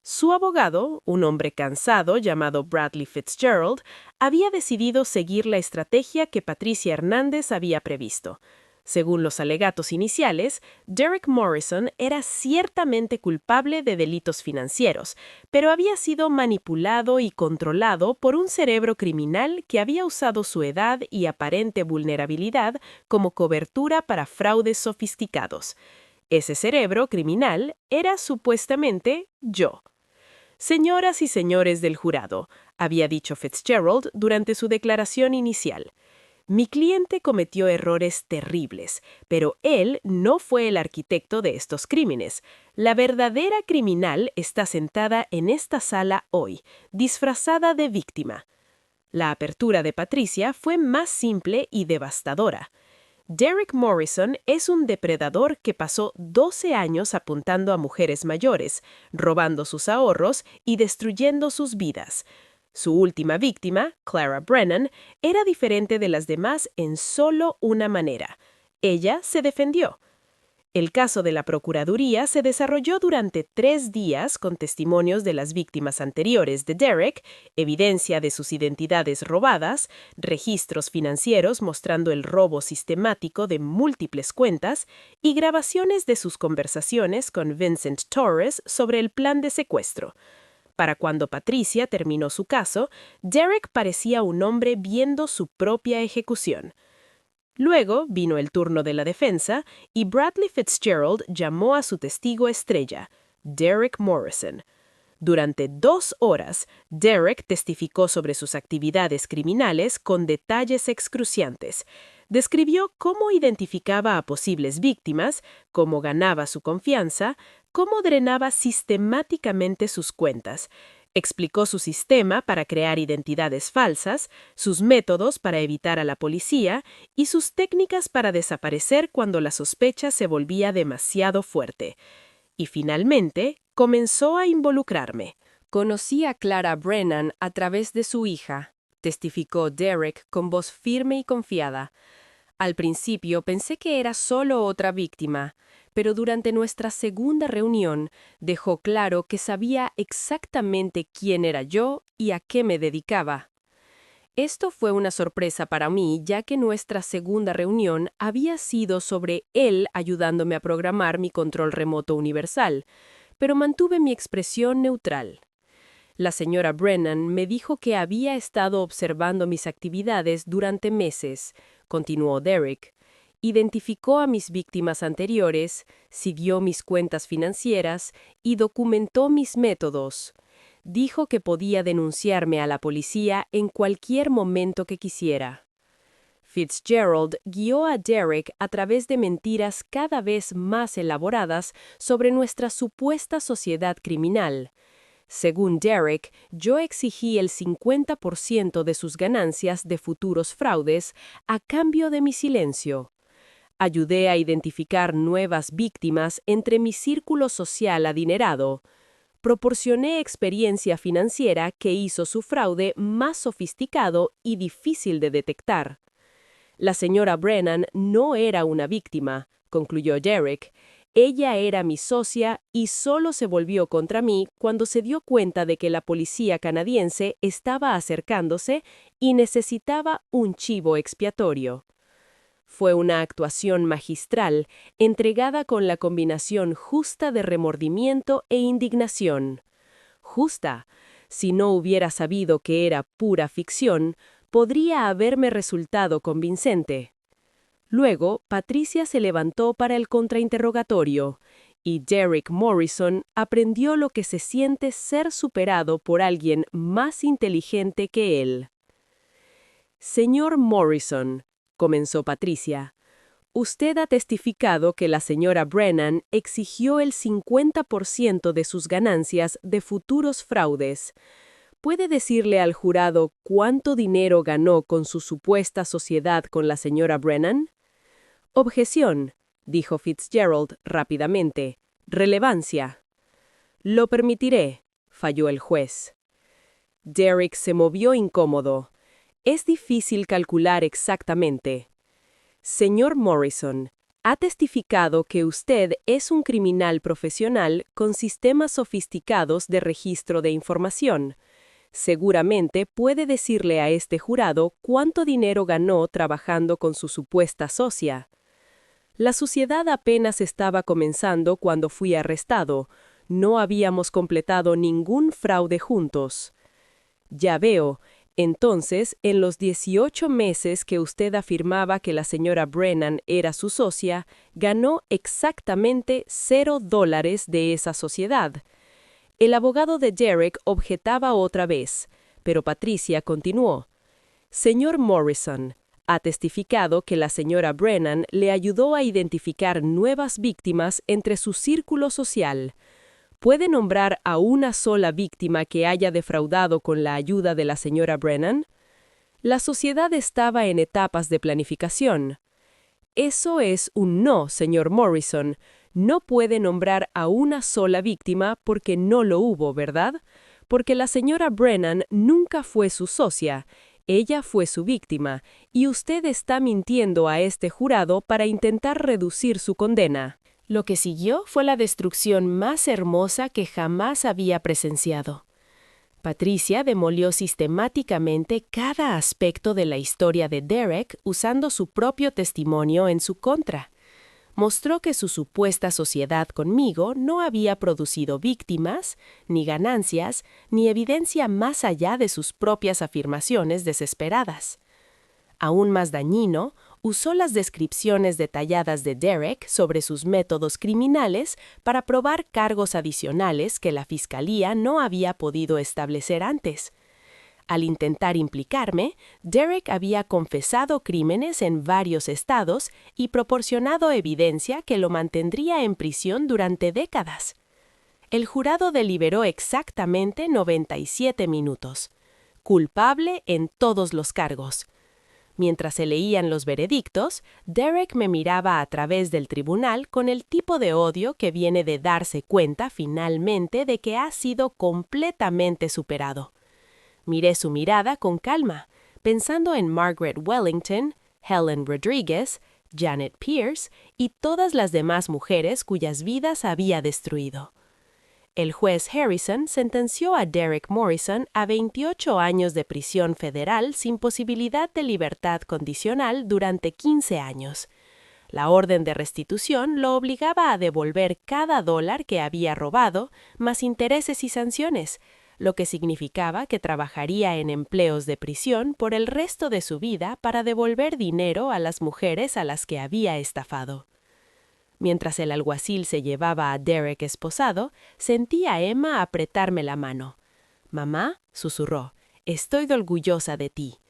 Su abogado, un hombre cansado llamado Bradley Fitzgerald, había decidido seguir la estrategia que Patricia Hernández había previsto. Según los alegatos iniciales, Derek Morrison era ciertamente culpable de delitos financieros, pero había sido manipulado y controlado por un cerebro criminal que había usado su edad y aparente vulnerabilidad como cobertura para fraudes sofisticados. Ese cerebro criminal era supuestamente yo. Señoras y señores del jurado, había dicho Fitzgerald durante su declaración inicial, Mi cliente cometió errores terribles, pero él no fue el arquitecto de estos crímenes. La verdadera criminal está sentada en esta sala hoy, disfrazada de víctima. La apertura de Patricia fue más simple y devastadora. Derek Morrison es un depredador que pasó 12 años apuntando a mujeres mayores, robando sus ahorros y destruyendo sus vidas. Su última víctima, Clara Brennan, era diferente de las demás en solo una manera. Ella se defendió. El caso de la Procuraduría se desarrolló durante 3 días con testimonios de las víctimas anteriores de Derek, evidencia de sus identidades robadas, registros financieros mostrando el robo sistemático de múltiples cuentas y grabaciones de sus conversaciones con Vincent Torres sobre el plan de secuestro. Para cuando Patricia terminó su caso, Derek parecía un hombre viendo su propia ejecución. Luego vino el turno de la defensa y Bradley Fitzgerald llamó a su testigo estrella, Derek Morrison. Durante 2 horas, Derek testificó sobre sus actividades criminales con detalles excruciantes. Describió cómo identificaba a posibles víctimas, cómo ganaba su confianza, cómo drenaba sistemáticamente sus cuentas. Explicó su sistema para crear identidades falsas, sus métodos para evitar a la policía y sus técnicas para desaparecer cuando la sospecha se volvía demasiado fuerte. Y finalmente, comenzó a involucrarme. Conocí a Clara Brennan a través de su hija, testificó Derek con voz firme y confiada. Al principio pensé que era solo otra víctima, pero durante nuestra segunda reunión dejó claro que sabía exactamente quién era yo y a qué me dedicaba. Esto fue una sorpresa para mí, ya que nuestra segunda reunión había sido sobre él ayudándome a programar mi control remoto universal, pero mantuve mi expresión neutral. La señora Brennan me dijo que había estado observando mis actividades durante meses, continuó Derek. Identificó a mis víctimas anteriores, siguió mis cuentas financieras y documentó mis métodos. Dijo que podía denunciarme a la policía en cualquier momento que quisiera. Fitzgerald guió a Derek a través de mentiras cada vez más elaboradas sobre nuestra supuesta sociedad criminal. Según Derek, yo exigí el 50% de sus ganancias de futuros fraudes a cambio de mi silencio. Ayudé a identificar nuevas víctimas entre mi círculo social adinerado. Proporcioné experiencia financiera que hizo su fraude más sofisticado y difícil de detectar. La señora Brennan no era una víctima, concluyó Derek. Ella era mi socia y solo se volvió contra mí cuando se dio cuenta de que la policía canadiense estaba acercándose y necesitaba un chivo expiatorio. Fue una actuación magistral, entregada con la combinación justa de remordimiento e indignación. Justa. Si no hubiera sabido que era pura ficción, podría haberme resultado convincente. Luego, Patricia se levantó para el contrainterrogatorio, y Derek Morrison aprendió lo que se siente ser superado por alguien más inteligente que él. Señor Morrison, comenzó Patricia, usted ha testificado que la señora Brennan exigió el 50% de sus ganancias de futuros fraudes. ¿Puede decirle al jurado cuánto dinero ganó con su supuesta sociedad con la señora Brennan? Objeción, dijo Fitzgerald rápidamente. Relevancia. Lo permitiré, falló el juez. Derek se movió incómodo. Es difícil calcular exactamente. Señor Morrison, ha testificado que usted es un criminal profesional con sistemas sofisticados de registro de información. Seguramente puede decirle a este jurado cuánto dinero ganó trabajando con su supuesta socia. La sociedad apenas estaba comenzando cuando fui arrestado. No habíamos completado ningún fraude juntos. Ya veo. Entonces, en los 18 meses que usted afirmaba que la señora Brennan era su socia, ganó exactamente $0 de esa sociedad. El abogado de Derek objetaba otra vez, pero Patricia continuó. Señor Morrison, ha testificado que la señora Brennan le ayudó a identificar nuevas víctimas entre su círculo social. ¿Puede nombrar a una sola víctima que haya defraudado con la ayuda de la señora Brennan? La sociedad estaba en etapas de planificación. Eso es un no, señor Morrison. No puede nombrar a una sola víctima porque no lo hubo, ¿verdad? Porque la señora Brennan nunca fue su socia. Ella fue su víctima, y usted está mintiendo a este jurado para intentar reducir su condena. Lo que siguió fue la destrucción más hermosa que jamás había presenciado. Patricia demolió sistemáticamente cada aspecto de la historia de Derek usando su propio testimonio en su contra. Mostró que su supuesta sociedad conmigo no había producido víctimas, ni ganancias, ni evidencia más allá de sus propias afirmaciones desesperadas. Aún más dañino, usó las descripciones detalladas de Derek sobre sus métodos criminales para probar cargos adicionales que la fiscalía no había podido establecer antes. Al intentar implicarme, Derek había confesado crímenes en varios estados y proporcionado evidencia que lo mantendría en prisión durante décadas. El jurado deliberó exactamente 97 minutos. Culpable en todos los cargos. Mientras se leían los veredictos, Derek me miraba a través del tribunal con el tipo de odio que viene de darse cuenta finalmente de que ha sido completamente superado. Miré su mirada con calma, pensando en Margaret Wellington, Helen Rodriguez, Janet Pierce y todas las demás mujeres cuyas vidas había destruido. El juez Harrison sentenció a Derek Morrison a 28 años de prisión federal sin posibilidad de libertad condicional durante 15 años. La orden de restitución lo obligaba a devolver cada dólar que había robado, más intereses y sanciones, lo que significaba que trabajaría en empleos de prisión por el resto de su vida para devolver dinero a las mujeres a las que había estafado. Mientras el alguacil se llevaba a Derek esposado, sentí a Emma apretarme la mano. «Mamá», susurró, «estoy orgullosa de ti».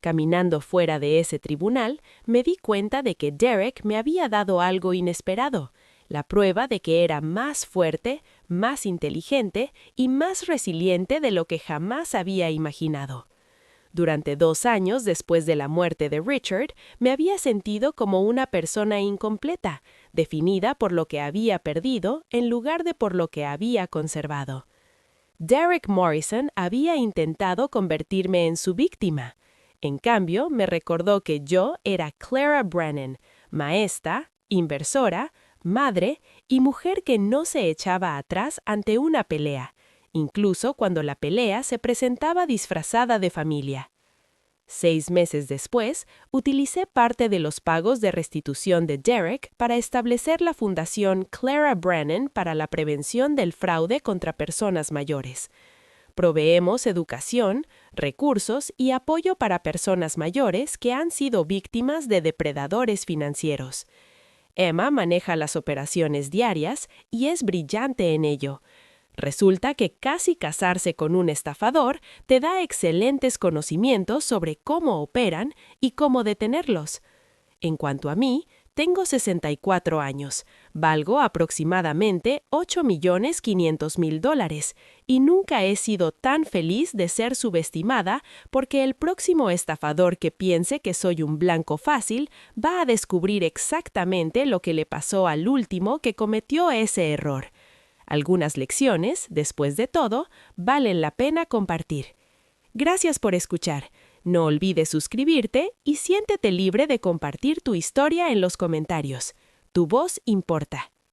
Caminando fuera de ese tribunal, me di cuenta de que Derek me había dado algo inesperado, la prueba de que era más fuerte, más inteligente y más resiliente de lo que jamás había imaginado. Durante 2 años después de la muerte de Richard, me había sentido como una persona incompleta, definida por lo que había perdido en lugar de por lo que había conservado. Derek Morrison había intentado convertirme en su víctima. En cambio, me recordó que yo era Clara Brennan, maestra, inversora, madre y mujer que no se echaba atrás ante una pelea, incluso cuando la pelea se presentaba disfrazada de familia. 6 meses después, utilicé parte de los pagos de restitución de Derek para establecer la Fundación Clara Brennan para la prevención del fraude contra personas mayores. Proveemos educación, recursos y apoyo para personas mayores que han sido víctimas de depredadores financieros. Emma maneja las operaciones diarias y es brillante en ello. Resulta que casi casarse con un estafador te da excelentes conocimientos sobre cómo operan y cómo detenerlos. En cuanto a mí, tengo 64 años, valgo aproximadamente $8.500.000 y nunca he sido tan feliz de ser subestimada porque el próximo estafador que piense que soy un blanco fácil va a descubrir exactamente lo que le pasó al último que cometió ese error. Algunas lecciones, después de todo, valen la pena compartir. Gracias por escuchar. No olvides suscribirte y siéntete libre de compartir tu historia en los comentarios. Tu voz importa.